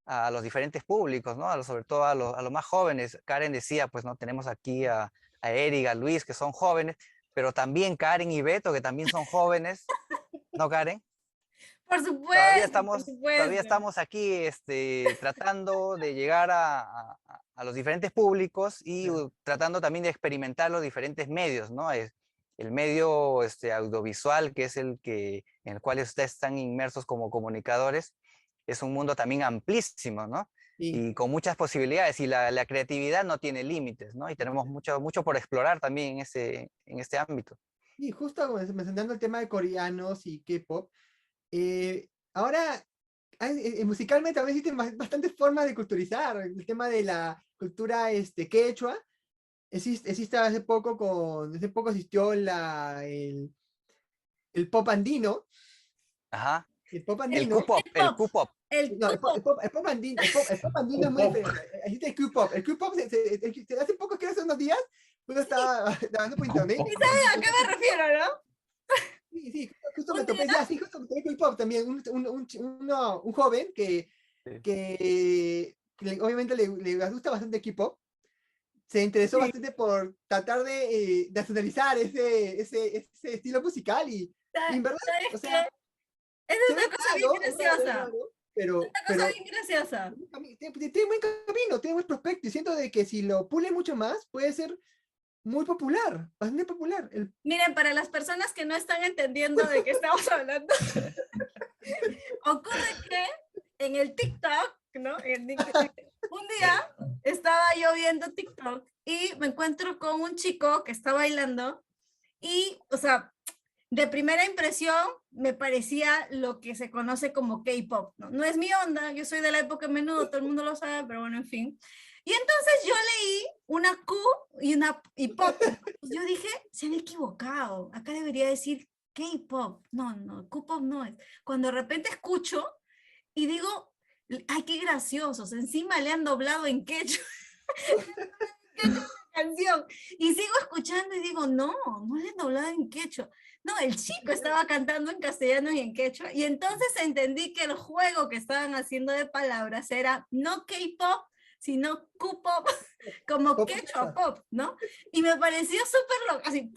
a los diferentes públicos, ¿no? Sobre todo a los más jóvenes. Karen decía, pues, ¿no? Tenemos aquí a Eric, a Luis, que son jóvenes, pero también Karen y Beto, que también son jóvenes, ¿no, Karen? Por Todavía supuesto. estamos aquí tratando de llegar a los diferentes públicos y claro. tratando también de experimentar los diferentes medios, ¿no? El medio audiovisual, que es en el cual ustedes están inmersos como comunicadores, es un mundo también amplísimo, ¿no? Sí. Y con muchas posibilidades, y la creatividad no tiene límites, ¿no? Y tenemos mucho, mucho por explorar también en este ámbito. Y justo como mencionando el tema de coreanos y K-pop, ahora musicalmente también existen bastantes formas de culturizar. El tema de la cultura quechua, existe hace poco existió el pop andino. Ajá. El pop El andino. Q-pop, el Pop, Q-pop. el No, pop. el pop andino, el pop andino es muy Pop. diferente. Existe el Q-pop. El Q-pop, hace poco, que hace unos días, uno estaba navegando por internet. ¿A qué me refiero, no? Sí, sí, justo me Un topé, día, ya, sí, justo me topé con el pop también. Un joven Sí. que obviamente le gusta bastante el K-pop. Se interesó sí, bastante por tratar de nacionalizar ese estilo musical y en verdad, o ¿sabes sea, qué? Esa se es ve una cosa bien es graciosa. raro, Una cosa pero bien graciosa. tiene buen camino, tiene buen prospecto y siento de que si lo pule mucho más puede ser muy popular, bastante popular. Miren, para las personas que no están entendiendo de qué estamos hablando, ocurre que en el TikTok, ¿no? Un día estaba yo viendo TikTok y me encuentro con un chico que está bailando y, o sea, de primera impresión me parecía lo que se conoce como K-pop, ¿no? No es mi onda, yo soy de la época menudo, todo el mundo lo sabe, pero bueno, en fin. Y entonces yo leí una Q y pop. Yo dije, se han equivocado, acá debería decir K-pop. No, no, Q-pop no es. Cuando de repente escucho y digo, ay, qué graciosos, encima le han doblado en quechua. canción. Y sigo escuchando y digo, no le han doblado en quechua. No, el chico estaba cantando en castellano y en quechua. Y entonces entendí que el juego que estaban haciendo de palabras era no K-pop, sino Q-pop, como Pop quechua quechua. pop, ¿no? Y me pareció súper loco, así.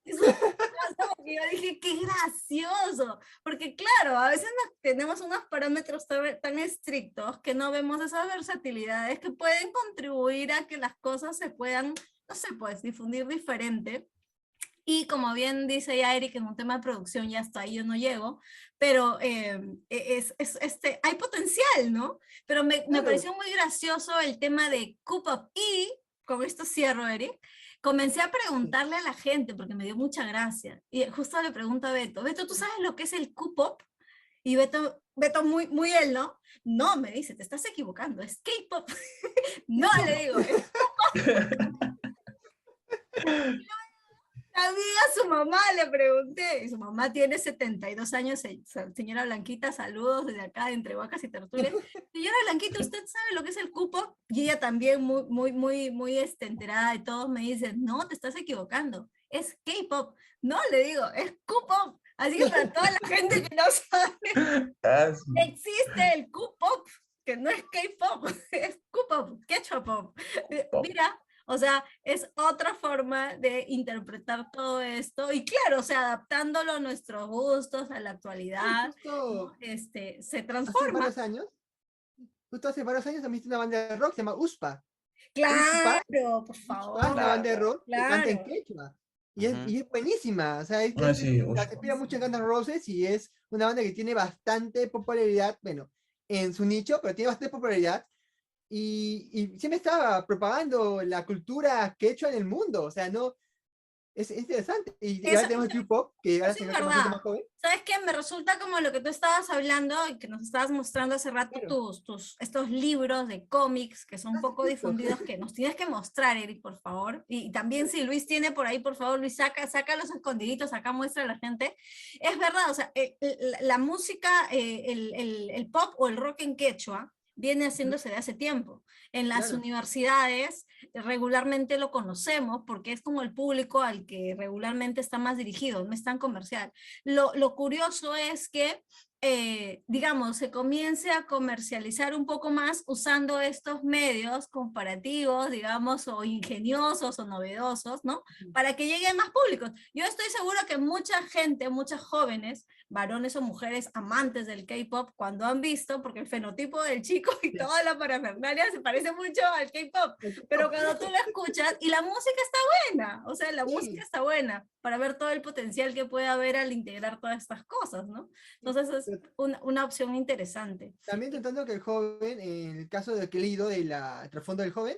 Es una cosa que yo dije, qué gracioso, porque claro, a veces tenemos unos parámetros tan estrictos que no vemos esas versatilidades que pueden contribuir a que las cosas se puedan, no sé, pues difundir diferente. Y como bien dice ya Eric, en un tema de producción ya hasta ahí yo no llego, pero hay potencial, ¿no? Pero me Claro. pareció muy gracioso el tema de Q-Pop y, con esto cierro, Eric, comencé a preguntarle a la gente porque me dio mucha gracia. Y justo le pregunto a Beto, Beto, ¿tú sabes lo que es el Q-Pop? Y Beto muy, muy él, ¿no? No, me dice, te estás equivocando, es K-Pop. No, le digo, es amiga, su mamá le pregunté, y su mamá tiene 72 años, señora Blanquita, saludos desde acá, entre Huacas y Tertulias. Señora Blanquita, ¿usted sabe lo que es el cupo? Y ella también muy enterada de todo, me dice, no, te estás equivocando, es K-pop. No, le digo, es Q-pop. Así que para toda la gente que no sabe, Ah, sí. existe el Q-pop, que no es K-pop, es Q-pop, quechua pop. Pop. Mira, o sea, es otra forma de interpretar todo esto. Y claro, o sea, adaptándolo a nuestros gustos, a la actualidad, ¿no? Justo Se hace transforma. varios años, justo hace varios años también hice una banda de rock, se llama USPA. USPA, Claro, por USPA es una banda favor. de rock que canta en Claro. quechua. Ujú. Y es buenísima, o sea, Ah, sí, se inspira mucho en Guns N' Roses y es una banda que tiene bastante popularidad, bueno, en su nicho, pero tiene bastante popularidad y siempre estaba propagando la cultura quechua en el mundo, o sea, no, es interesante. Y Eso, ahora tenemos el Q-Pop, que ahora eso se es ve como gente verdad. más joven. ¿Sabes qué? Me resulta como lo que tú estabas hablando y que nos estabas mostrando hace rato Claro. estos libros de cómics que son Ah, sí, poco justo. difundidos que nos tienes que mostrar, Eric, por favor. Y también si Luis tiene por ahí, por favor, Luis, saca los escondiditos, acá muestra a la gente. Es verdad, o sea, la música, el pop o el rock en quechua viene haciéndose de hace tiempo. En las Claro. universidades regularmente lo conocemos porque es como el público al que regularmente está más dirigido, no es tan comercial. Lo curioso es que, digamos, se comience a comercializar un poco más usando estos medios comparativos, digamos, o ingeniosos o novedosos, ¿no? Para que lleguen más públicos. Yo estoy seguro que mucha gente, muchos jóvenes, varones o mujeres amantes del K-pop, cuando han visto, porque el fenotipo del chico y toda la parafernalia se parece mucho al K-pop, pero cuando tú lo escuchas, y la música está buena, o sea, la música Sí, está buena para ver todo el potencial que puede haber al integrar todas estas cosas, ¿no? Entonces es pero una opción interesante. también tratando que el joven, en el caso de que he leído de el trasfondo del joven,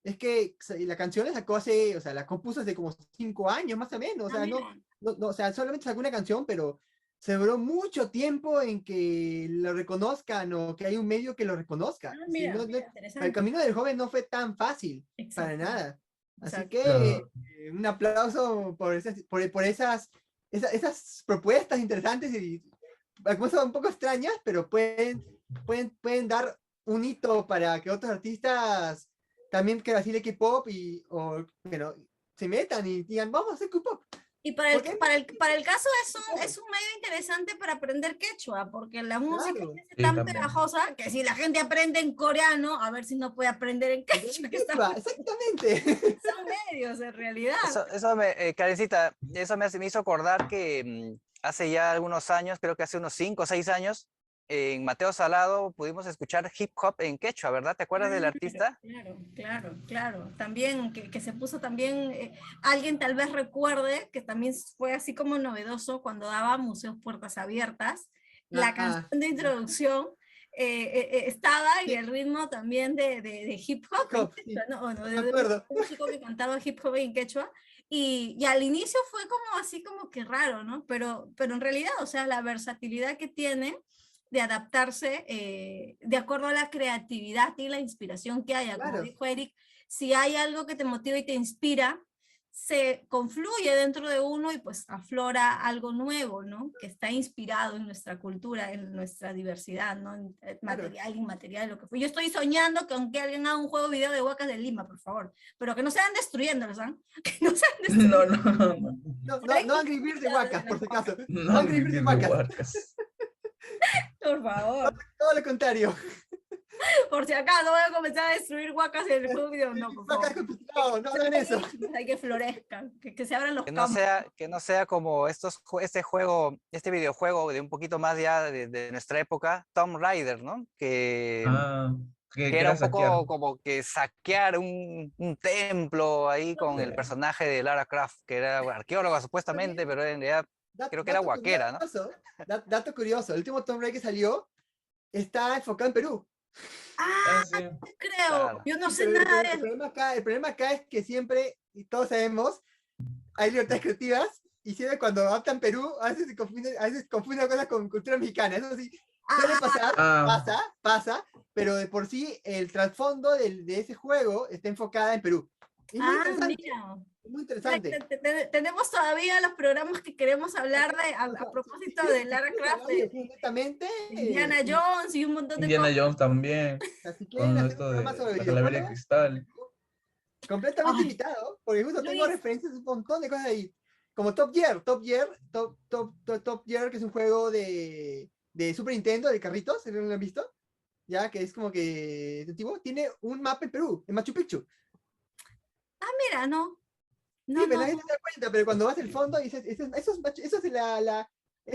es que la canción la sacó hace, o sea, la compuso hace como 5 años más o menos, o Ah, sea, mira. o sea, solamente sacó una canción, pero se duró mucho tiempo en que lo reconozcan o que hay un medio que lo reconozca. Ah, Sí, mira, mira, el interesante. camino del joven no fue tan fácil, para Exacto, nada. Así exacto. que Claro. un aplauso por esas propuestas interesantes y algunas son un poco extrañas, pero pueden dar un hito para que otros artistas también que así de K-pop bueno, se metan y digan, vamos a hacer K-pop. Y ¿Por qué? para el caso es un medio interesante para aprender quechua, porque la música Claro, es Sí, tan también. pegajosa que si la gente aprende en coreano, a ver si no puede aprender en quechua, que quechua, exactamente. son medios en realidad. Karencita, eso me hizo acordar que hace ya algunos años, creo que hace unos 5 o 6 años, en Mateo Salado pudimos escuchar hip hop en quechua, ¿verdad? ¿Te acuerdas del artista? Claro. También que se puso también, alguien tal vez recuerde que también fue así como novedoso cuando daba Museos Puertas Abiertas. La canción Ah, de introducción estaba en sí, el ritmo también de hip hop hip en hop, quechua, sí, ¿no? Bueno, me acuerdo. un chico que cantaba hip hop en quechua. Y al inicio fue como así como que raro, ¿no? Pero en realidad, o sea, la versatilidad que tiene de adaptarse de acuerdo a la creatividad y la inspiración que haya. Como Claro, dijo Eric, si hay algo que te motiva y te inspira, se confluye dentro de uno y pues aflora algo nuevo, ¿no? Que está inspirado en nuestra cultura, en nuestra diversidad, ¿no? En material, inmaterial, lo que fue. Yo estoy soñando con que alguien haga un juego video de Huacas de Lima, por favor, pero que no sean destruyéndolos, ¿ah? Que no sean No, destruyéndolos. No Angry Birds de Huacas, por si acaso. no, Angry Birds de Huacas. Por favor. Todo lo contrario. Por si acaso voy a comenzar a destruir Huacas en el juego video. No, por Huacas favor. complicado, no hagan eso. Hay que florezcan, que se abran los Que no campos. sea como este videojuego de un poquito más ya de nuestra época, Tomb Raider, ¿no? Que Que era era un poco saquear. como que saquear un templo ahí con el personaje de Lara Croft, que era arqueóloga supuestamente, pero en realidad creo que era huaquera, ¿no? Dato curioso, el último Tomb Raider que salió está enfocado en Perú. Ah, Sí. creo. Claro. Yo no sé Pero nada de el eso. problema acá es que siempre, y todos sabemos, hay libertades creativas, y siempre cuando adaptan Perú, a veces confunden cosas con cultura mexicana. Eso sí, suele pasar, pasa, pero de por sí el trasfondo de ese juego está enfocada en Perú. Y muy interesante. Mira. Muy interesante. Tenemos todavía los programas que queremos hablar de, a propósito de Lara Croft, de Netamente, Indiana Jones y un montón de Indiana cosas. Jones también, así quieren con hacer un esto programa de sobre la calavera de videojuegos, cristal. completamente Ay, invitado, porque justo tengo Luis. referencias, un montón de cosas ahí. Como Top Gear, que es un juego de Super Nintendo, de carritos, ¿no lo han visto? Ya, que es como que tipo, tiene un mapa en Perú, en Machu Picchu. Mira, no. Sí, No, pero la no. gente se da cuenta, pero cuando vas al fondo dices, eso es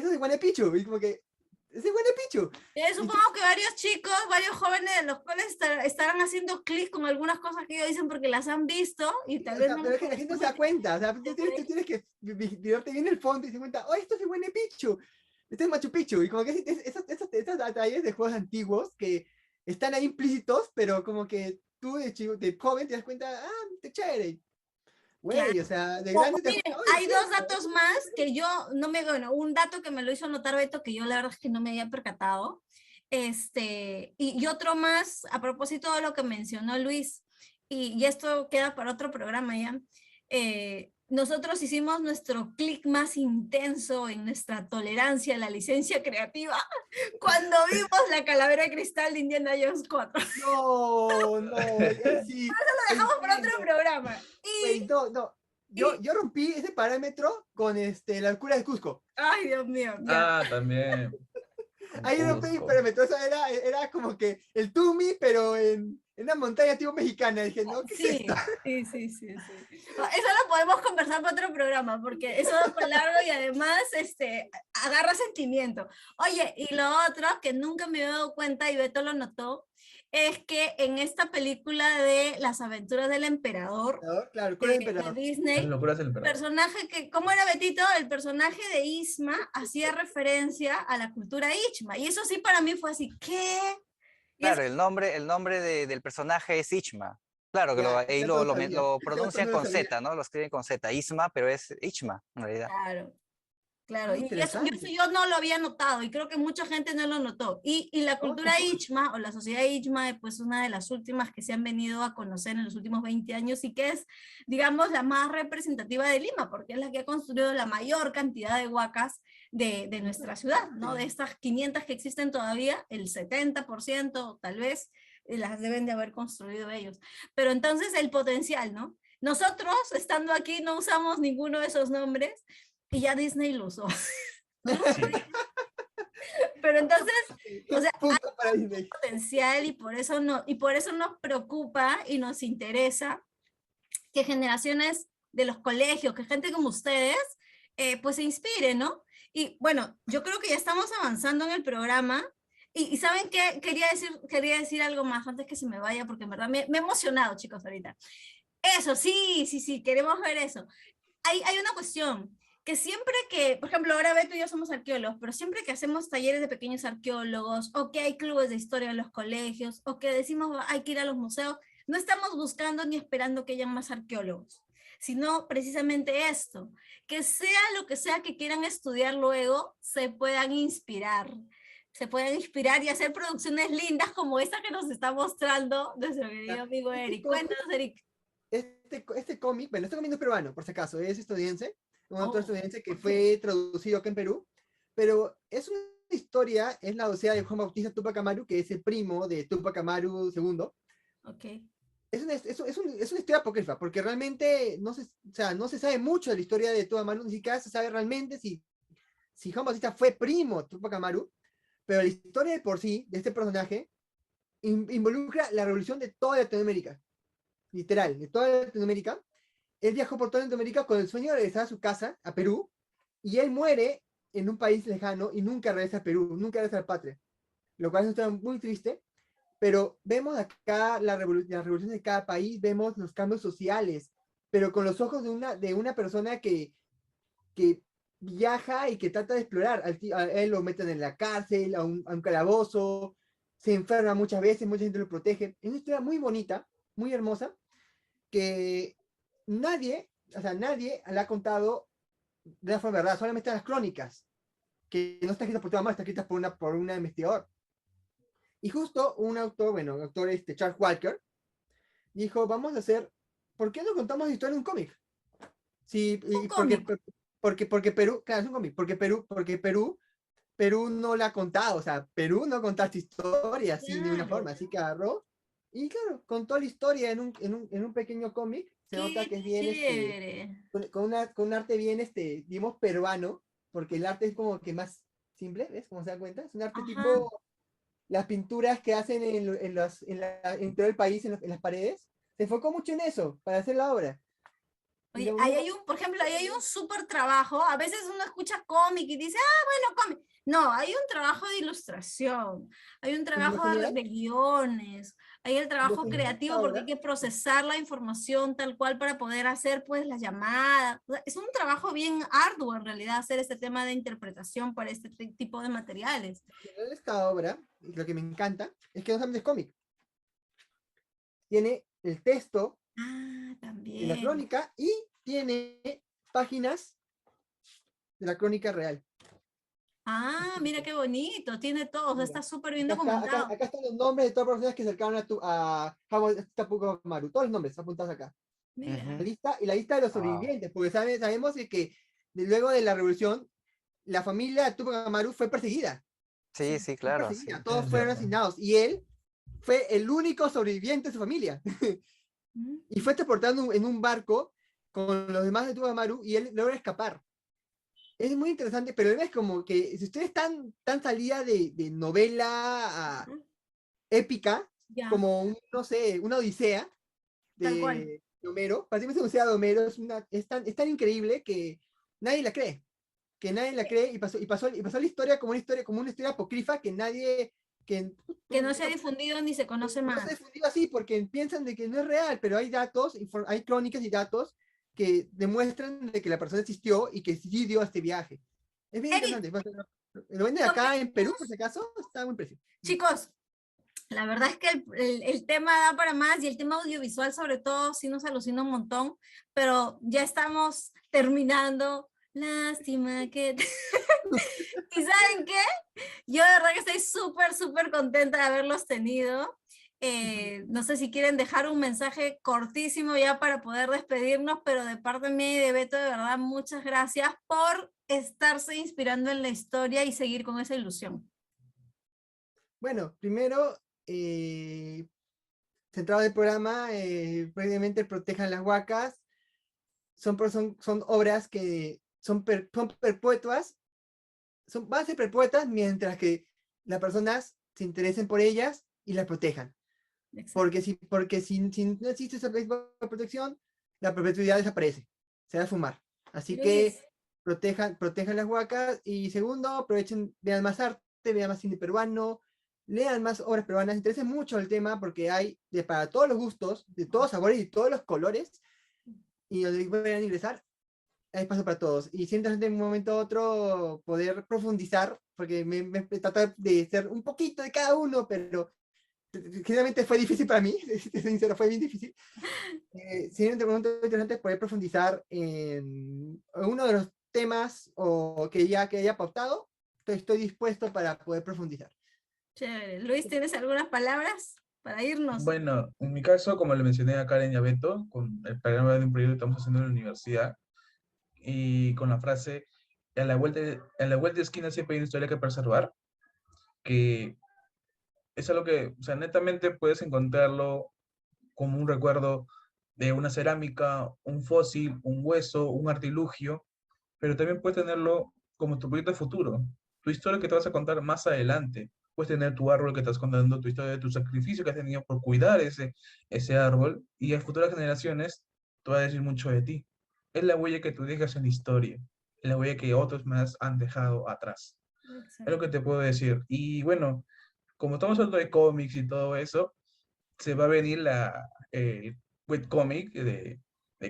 de Huayna Picchu, y como que, es de Huayna Picchu. Supongo que varios chicos, varios jóvenes de los cuales estarán haciendo clic con algunas cosas que ellos dicen porque las han visto y tal O vez sea, no. pero es que la gente no se da cuenta, o sea, tú tienes que mirarte bien el fondo y te cuenta, oh, esto es de Huayna Picchu, esto es Machu Picchu, y como que esos detalles de juegos antiguos que están ahí implícitos, pero como que tú de joven te das cuenta, qué chévere. Güey, o sea, de grande te das Miren, cuenta, hay dos datos más que yo no me, bueno, un dato que me lo hizo anotar Beto que yo la verdad es que no me había percatado, y otro más a propósito de lo que mencionó Luis, y esto queda para otro programa ya. Nosotros hicimos nuestro clic más intenso en nuestra tolerancia a la licencia creativa cuando vimos la calavera de cristal de Indiana Jones 4. No, sí. Lo dejamos para otro programa. Güey, no. Yo rompí ese parámetro con la locura de Cusco. Ay, Dios mío. Ya. También. Ahí rompí mi Cusco. parámetro. Eso era como que el Tumi, pero en una montaña tipo mexicana. Dije, no, ¿qué es esto? Sí. No, eso lo podemos conversar para otro programa, porque eso da para largo y además agarra sentimiento. Oye, y lo otro que nunca me había dado cuenta, y Beto lo notó, es que en esta película de Las aventuras del emperador, Claro, de Disney, Las locuras del el emperador. personaje que, ¿cómo era Betito? El personaje de Isma hacía referencia a la cultura Ichma, y eso sí para mí fue así, ¿qué? Y Claro, el nombre del personaje es Ichma. Claro, que Ya, ahí eso lo, no lo sabía. lo Eso pronuncian no lo con sabía. Z, ¿no? Lo escriben con Z, Isma, pero es Ichma, en realidad. Claro, y eso Interesante. yo no lo había notado y creo que mucha gente no lo notó. Y la cultura Ichma o la sociedad Ichma, pues una de las últimas que se han venido a conocer en los últimos 20 años y que es, digamos, la más representativa de Lima, porque es la que ha construido la mayor cantidad de huacas de nuestra ciudad, ¿no? De estas 500 que existen todavía, el 70% tal vez las deben de haber construido ellos. Pero entonces el potencial, ¿no? Nosotros, estando aquí, no usamos ninguno de esos nombres, y ya Disney lo usó. Sí. Pero entonces, o sea, Punto para Disney. hay potencial y por eso nos preocupa y nos interesa que generaciones de los colegios, que gente como ustedes, pues se inspire, ¿no? Y bueno, yo creo que ya estamos avanzando en el programa. Y ¿saben qué? Quería decir algo más antes que se me vaya, porque en verdad me he emocionado, chicos, ahorita. Eso, sí, queremos ver eso. Hay una cuestión, que siempre que, por ejemplo, ahora Beto y yo somos arqueólogos, pero siempre que hacemos talleres de pequeños arqueólogos, o que hay clubes de historia en los colegios, o que decimos hay que ir a los museos, no estamos buscando ni esperando que haya más arqueólogos, sino precisamente esto, que sea lo que sea que quieran estudiar luego, se puedan inspirar y hacer producciones lindas como esta que nos está mostrando nuestro querido amigo Eric. Cuéntanos, Eric. este cómic, bueno, este cómic no es peruano, por si acaso, es estadounidense, un autor Oh, estadounidense que ok. fue traducido acá en Perú, pero es una historia, es la odisea de Juan Bautista Tupac Amaru, que es el primo de Tupac Amaru II. Ok. Es una historia apócrifa, porque realmente o sea, no se sabe mucho de la historia de Tupac Amaru, ni siquiera se sabe realmente si Juan Bautista fue primo de Tupac Amaru, pero la historia de por sí, de este personaje, involucra la revolución de toda Latinoamérica, literal, de toda Latinoamérica. Él viajó por toda Latinoamérica con el sueño de regresar a su casa, a Perú, y él muere en un país lejano y nunca regresa a Perú, nunca regresa a la patria, lo cual es una historia muy triste, pero vemos acá la revolución de cada país, vemos los cambios sociales, pero con los ojos de una persona que viaja y que trata de explorar. A él lo meten en la cárcel, a un calabozo, se enferma muchas veces, mucha gente lo protege. Es una historia muy bonita, muy hermosa, que nadie le ha contado de la forma verdad, solamente las crónicas, que no está escrita por tu mamá, está escrita por una investigador. Y justo un autor, bueno, un autor Charles Walker, dijo, vamos a hacer, ¿por qué no contamos la historia en un cómic? Sí, Un cómic. porque Perú, claro, es un cómic, Perú no la ha contado, o sea, Perú no contaste historia así de una Claro. forma, así que agarró y claro, contó la historia en un pequeño cómic, se nota Qué que es bien, chévere. con un arte bien, digamos, peruano, porque el arte es como que más simple, ¿ves? Como se da cuenta, es un arte Ajá. tipo las pinturas que hacen en todo el país, en las paredes, se enfocó mucho en eso, para hacer la obra. Y Oye, lo ahí único hay un, por ejemplo, ahí hay un súper trabajo. A veces uno escucha cómic y dice, ah, bueno, cómic. No, hay un trabajo de ilustración, hay un en lo trabajo general, de guiones, hay el en lo trabajo general, creativo esta porque hay obra, que procesar la información tal cual para poder hacer pues las llamadas. O sea, es un trabajo bien arduo en realidad hacer este tema de interpretación para este tipo de materiales. esta obra, y lo que me encanta, es que no solamente es cómic, tiene el texto Ah, de la también. crónica y tiene páginas de la crónica real. Ah, mira qué bonito, tiene todo, o sea, Mira, está súper bien documentado. acá están los nombres de todas las personas que se acercaron a Tapuco Maru, todos los nombres apuntados acá. Mira. Y la lista de los Wow. sobrevivientes, porque sabemos luego de la revolución, la familia de Tupac Amaru fue perseguida, Sí, sí, claro, sí. todos Es fueron cierto. asesinados, y él fue el único sobreviviente de su familia, Mm. y fue transportado en un barco con los demás de Tupac Amaru, y él logra escapar. Es muy interesante, pero es como que si ustedes están tan salida de novela épica, Ya, como no sé, una odisea tal cual. de Homero, para mí esa odisea de Homero es tan increíble que nadie la cree, y pasó la historia como una historia apócrifa que, Que no se ha difundido ni se conoce no se más. difundió así porque piensan de que no es real, pero hay datos, hay crónicas y datos que demuestran de que la persona existió y que sí dio este viaje. Es bien Eric, interesante. Lo venden acá en Perú, por conversemos. si acaso, está muy precio. Chicos, la verdad es que el tema da para más y el tema audiovisual sobre todo sí nos alucina un montón, pero ya estamos terminando. Lástima que... ¿Y saben qué? Yo de verdad que estoy súper, súper contenta de haberlos tenido. No sé si quieren dejar un mensaje cortísimo ya para poder despedirnos, pero de parte mía y de Beto, de verdad, muchas gracias por estarse inspirando en la historia y seguir con esa ilusión. Bueno, primero, centrado el programa, previamente Protejan las Huacas, son obras que son perpetuas, van a ser perpetuas mientras que las personas se interesen por ellas y las protejan. Exacto. Porque si no existe esa protección, la perpetuidad desaparece, se va a fumar. Así que Luis, protejan las huacas. Y segundo, aprovechen, vean más arte, vean más cine peruano, lean más obras peruanas, interesen mucho el tema porque hay para todos los gustos, de todos sabores y todos los colores. Y donde puedan ingresar, hay espacio para todos. Y siento en un momento u otro poder profundizar, porque me trato de ser un poquito de cada uno, pero generalmente fue difícil para mí, si te soy sincero, fue bien difícil. Sí, un momento interesante poder profundizar en uno de los temas o que haya pautado, estoy dispuesto para poder profundizar. chévere. Luis, ¿tienes algunas palabras para irnos. Bueno, en mi caso, como le mencioné a Karen y a Beto, con el programa de un proyecto que estamos haciendo en la universidad, y con la frase, a la vuelta de esquina siempre hay una historia que preservar, que es algo que, o sea, netamente puedes encontrarlo como un recuerdo de una cerámica, un fósil, un hueso, un artilugio, pero también puedes tenerlo como tu proyecto futuro, tu historia que te vas a contar más adelante. Puedes tener tu árbol que estás contando, tu historia de tu sacrificio que has tenido por cuidar ese árbol, y a futuras generaciones te va a decir mucho de ti. Es la huella que tú dejas en la historia, es la huella que otros más han dejado atrás. Es lo que te puedo decir. Y bueno, como estamos hablando de cómics y todo eso, se va a venir el webcomic de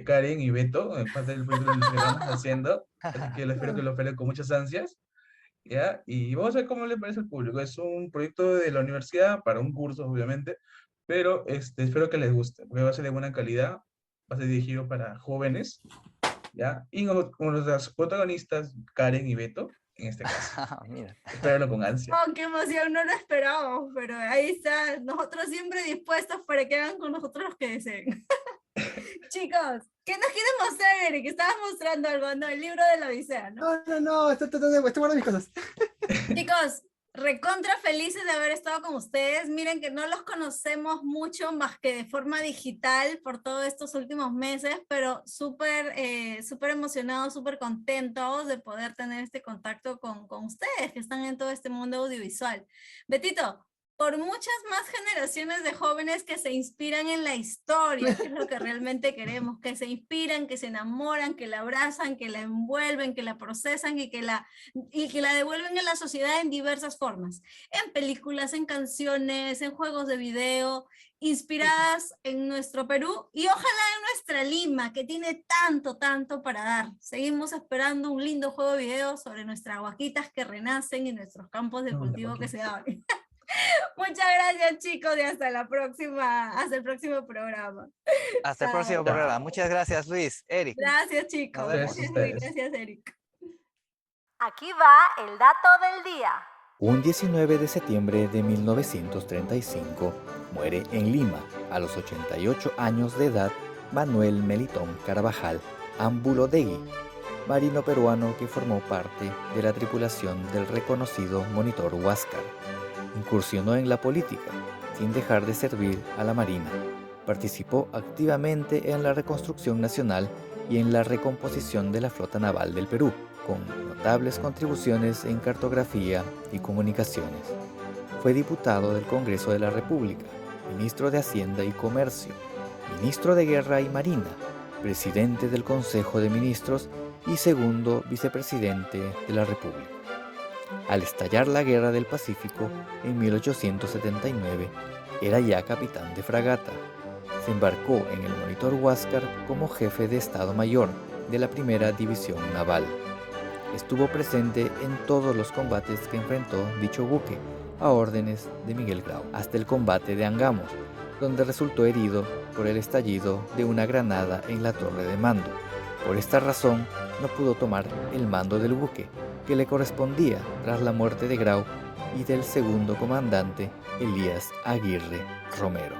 Karen y Beto, en parte del proyecto que estamos haciendo, así que lo espero que lo esperen con muchas ansias, ¿ya? Y vamos a ver cómo le parece al público. Es un proyecto de la universidad, para un curso, obviamente, pero espero que les guste, porque va a ser de buena calidad, va a ser dirigido para jóvenes, ¿ya? Y como los protagonistas, Karen y Beto, en este caso. Mira. Espéralo con ansia. Oh, qué emoción, no lo esperábamos, pero ahí está, nosotros siempre dispuestos para que hagan con nosotros los que deseen. Chicos, ¿qué nos quieren mostrar, Eric? Estabas mostrando algo, ¿no? El libro de la Odisea, ¿no? No, estoy guardando mis cosas. Chicos, recontra felices de haber estado con ustedes. Miren que no los conocemos mucho más que de forma digital por todos estos últimos meses, pero súper emocionados, súper contentos de poder tener este contacto con ustedes que están en todo este mundo audiovisual. Betito, por muchas más generaciones de jóvenes que se inspiran en la historia, que es lo que realmente queremos, que se inspiran, que se enamoran, que la abrazan, que la envuelven, que la procesan y que la devuelven a la sociedad en diversas formas, en películas, en canciones, en juegos de video, inspiradas en nuestro Perú y ojalá en nuestra Lima, que tiene tanto para dar. Seguimos esperando un lindo juego de video sobre nuestras huaquitas que renacen y nuestros campos de cultivo que se abren. Muchas gracias, chicos, y hasta el próximo programa. Hasta el próximo programa. Muchas gracias, Luis. Eric. Gracias, chicos. Nos vemos. Gracias, Luis. Gracias, Eric. Aquí va el dato del día. Un 19 de septiembre de 1935 muere en Lima, a los 88 años de edad, Manuel Melitón Carvajal Ambulodegui, marino peruano que formó parte de la tripulación del reconocido monitor Huáscar. Incursionó en la política, sin dejar de servir a la Marina. Participó activamente en la reconstrucción nacional y en la recomposición de la flota naval del Perú, con notables contribuciones en cartografía y comunicaciones. Fue diputado del Congreso de la República, ministro de Hacienda y Comercio, ministro de Guerra y Marina, presidente del Consejo de Ministros y segundo vicepresidente de la República. Al estallar la Guerra del Pacífico en 1879, era ya capitán de fragata. Se embarcó en el monitor Huáscar como jefe de Estado Mayor de la Primera División Naval. Estuvo presente en todos los combates que enfrentó dicho buque a órdenes de Miguel Grau, hasta el combate de Angamos, donde resultó herido por el estallido de una granada en la torre de mando. Por esta razón, no pudo tomar el mando del buque, que le correspondía tras la muerte de Grau y del segundo comandante Elías Aguirre Romero.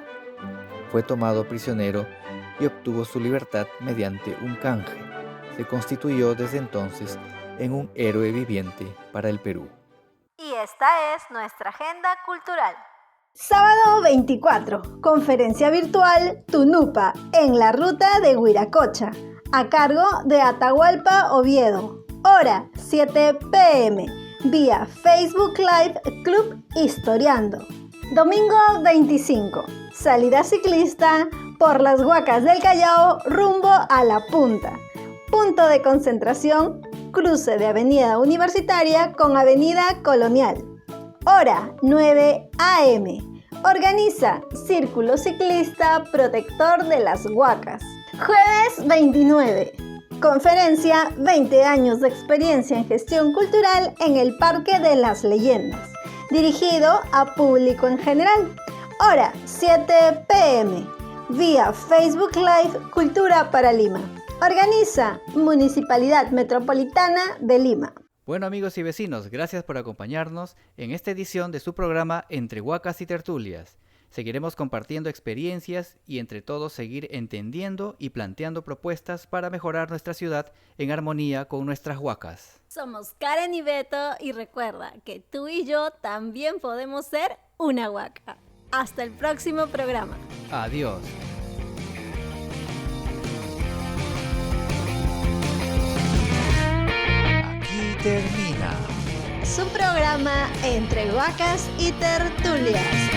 Fue tomado prisionero y obtuvo su libertad mediante un canje. Se constituyó desde entonces en un héroe viviente para el Perú. Y esta es nuestra agenda cultural. Sábado 24, conferencia virtual Tunupa en la ruta de Huiracocha, a cargo de Atahualpa Oviedo. Hora 7 p.m. vía Facebook Live Club Historiando. Domingo 25, salida ciclista por las Huacas del Callao rumbo a La Punta. Punto de concentración, cruce de Avenida Universitaria con Avenida Colonial. Hora 9 a.m. Organiza Círculo Ciclista Protector de las Huacas. Jueves 29. Conferencia 20 años de experiencia en gestión cultural en el Parque de las Leyendas. Dirigido a público en general. Hora 7 p.m. Vía Facebook Live Cultura para Lima. Organiza Municipalidad Metropolitana de Lima. Bueno, amigos y vecinos, gracias por acompañarnos en esta edición de su programa Entre Huacas y Tertulias. Seguiremos compartiendo experiencias y entre todos seguir entendiendo y planteando propuestas para mejorar nuestra ciudad en armonía con nuestras huacas. Somos Karen y Beto y recuerda que tú y yo también podemos ser una huaca. Hasta el próximo programa. Adiós. Aquí termina Su programa Entre Huacas y Tertulias.